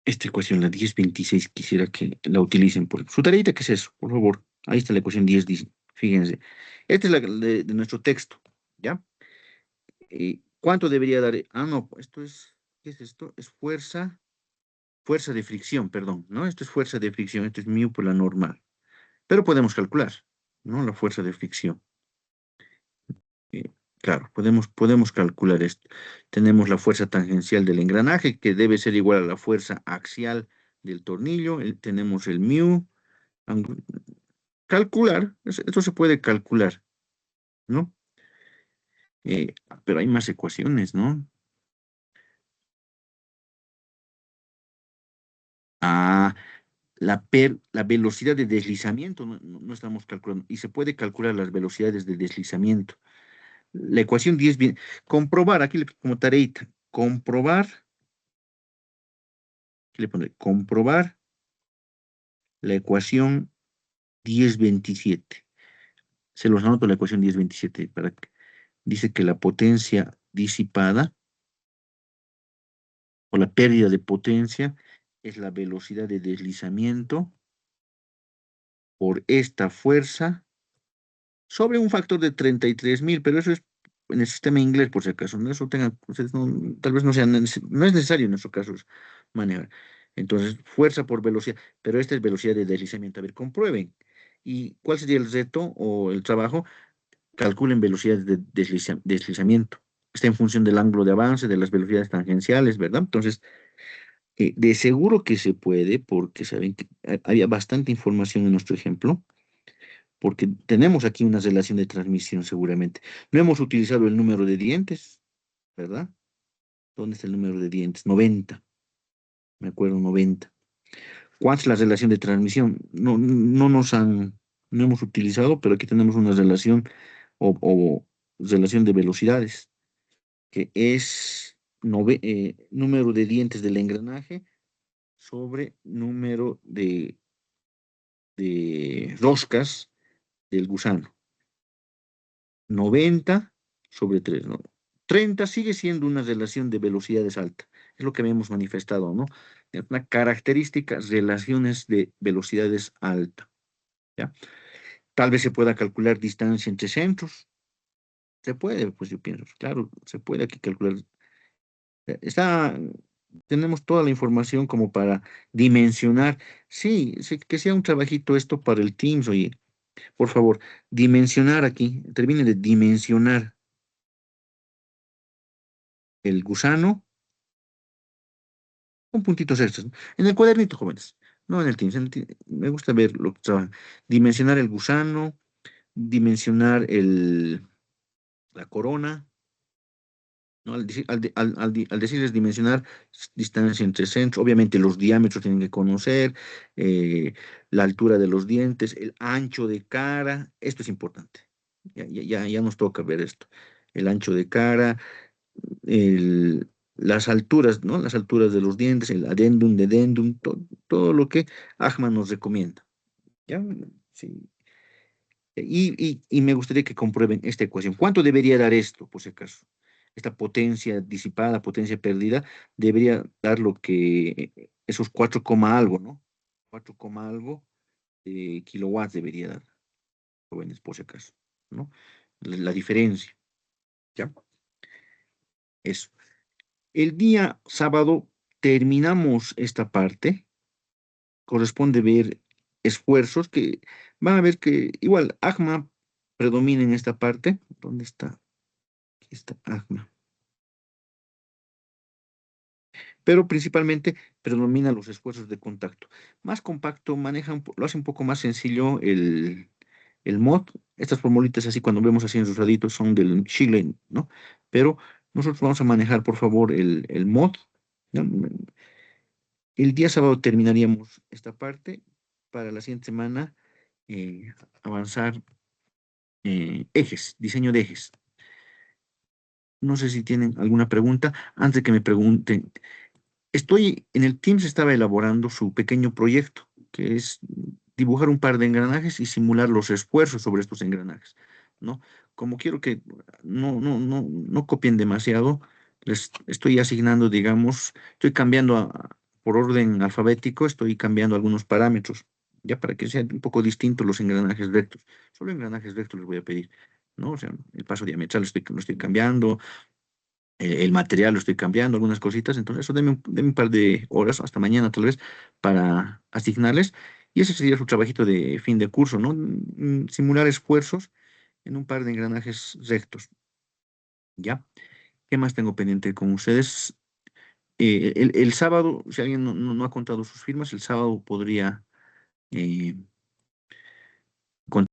Esta ecuación, la 10,26, quisiera que la utilicen. Su tareita, ¿qué es eso? Por favor. Ahí está la ecuación 10, fíjense. Esta es la de nuestro texto, ¿ya? ¿Cuánto debería dar? No, ¿qué es esto? Es fuerza de fricción, perdón, ¿no? Esto es fuerza de fricción, esto es mu por la normal. Pero podemos calcular, ¿no? La fuerza de fricción. Claro, podemos calcular esto. Tenemos la fuerza tangencial del engranaje, que debe ser igual a la fuerza axial del tornillo. Tenemos el mu. Calcular, esto se puede calcular, ¿no? Pero hay más ecuaciones, ¿no? Ah, la velocidad de deslizamiento no estamos calculando. Y se puede calcular las velocidades de deslizamiento. La ecuación 10 bien. Comprobar, aquí como tareita. Comprobar. ¿Qué le pondré? Comprobar la ecuación 1027. Se los anoto la ecuación 1027 dice que la potencia disipada o la pérdida de potencia es la velocidad de deslizamiento por esta fuerza sobre un factor de 33.000, pero eso es en el sistema inglés, por si acaso. ¿No? Eso ustedes tal vez no sea, no es necesario en nuestros casos manejar. Entonces, fuerza por velocidad, pero esta es velocidad de deslizamiento. A ver, comprueben. ¿Y cuál sería el reto o el trabajo? Calculen velocidades de deslizamiento. Está en función del ángulo de avance, de las velocidades tangenciales, ¿verdad? Entonces, de seguro que se puede, porque saben que había bastante información en nuestro ejemplo, porque tenemos aquí una relación de transmisión seguramente. No hemos utilizado el número de dientes, ¿verdad? ¿Dónde está el número de dientes? 90, me acuerdo, 90. ¿Cuál es la relación de transmisión? No hemos utilizado, pero aquí tenemos una relación o relación de velocidades, que es número de dientes del engranaje sobre número de roscas del gusano. 90 sobre 3, ¿no? 30 sigue siendo una relación de velocidades alta. Es lo que habíamos manifestado, ¿no? Una característica, relaciones de velocidades alta, ¿ya? Tal vez se pueda calcular distancia entre centros. Se puede, pues yo pienso, claro, se puede aquí calcular. Está, tenemos toda la información como para dimensionar. Sí, sí, que sea un trabajito esto para el Teams, oye, por favor, dimensionar aquí, termine de dimensionar el gusano con puntitos extras, ¿no? En el cuadernito, jóvenes, no en el Teams. Me gusta ver lo que trabajan. Dimensionar el gusano, dimensionar la corona, ¿no? Al decirles dimensionar distancia entre centros, obviamente los diámetros tienen que conocer, la altura de los dientes, el ancho de cara, esto es importante. Ya nos toca ver esto. El ancho de cara, las alturas, ¿no? Las alturas de los dientes, el adendum, dedendum, todo lo que Ahmad nos recomienda. ¿Ya? Sí. Y me gustaría que comprueben esta ecuación. ¿Cuánto debería dar esto, por si acaso? Esta potencia disipada, potencia perdida, debería dar lo que esos 4, algo, ¿no? 4, algo kilowatts debería dar, jóvenes, por si acaso, ¿no? La diferencia, ¿ya? Eso. El día sábado terminamos esta parte. Corresponde ver esfuerzos que van a ver que igual ACMA predomina en esta parte. ¿Dónde está? Aquí está ACMA. Pero principalmente predomina los esfuerzos de contacto. Más compacto, lo hace un poco más sencillo el mod. Estas formolitas así cuando vemos así en raditos son del Chile, ¿no? Pero nosotros vamos a manejar, por favor, el mod, ¿no? El día sábado terminaríamos esta parte. Para la siguiente semana avanzar ejes, diseño de ejes. No sé si tienen alguna pregunta. Antes de que me pregunten, en el Teams estaba elaborando su pequeño proyecto, que es dibujar un par de engranajes y simular los esfuerzos sobre estos engranajes, ¿no? Como quiero que no copien demasiado, les estoy asignando, digamos, estoy cambiando por orden alfabético, estoy cambiando algunos parámetros, ya para que sean un poco distintos los engranajes rectos. Solo engranajes rectos les voy a pedir, ¿no? O sea, el paso diametral lo estoy cambiando, el material lo estoy cambiando, algunas cositas, entonces eso denme un par de horas, hasta mañana tal vez, para asignarles Y ese sería su trabajito de fin de curso, ¿no? Simular esfuerzos en un par de engranajes rectos. ¿Ya? ¿Qué más tengo pendiente con ustedes? El sábado, si alguien no ha contado sus firmas, el sábado podría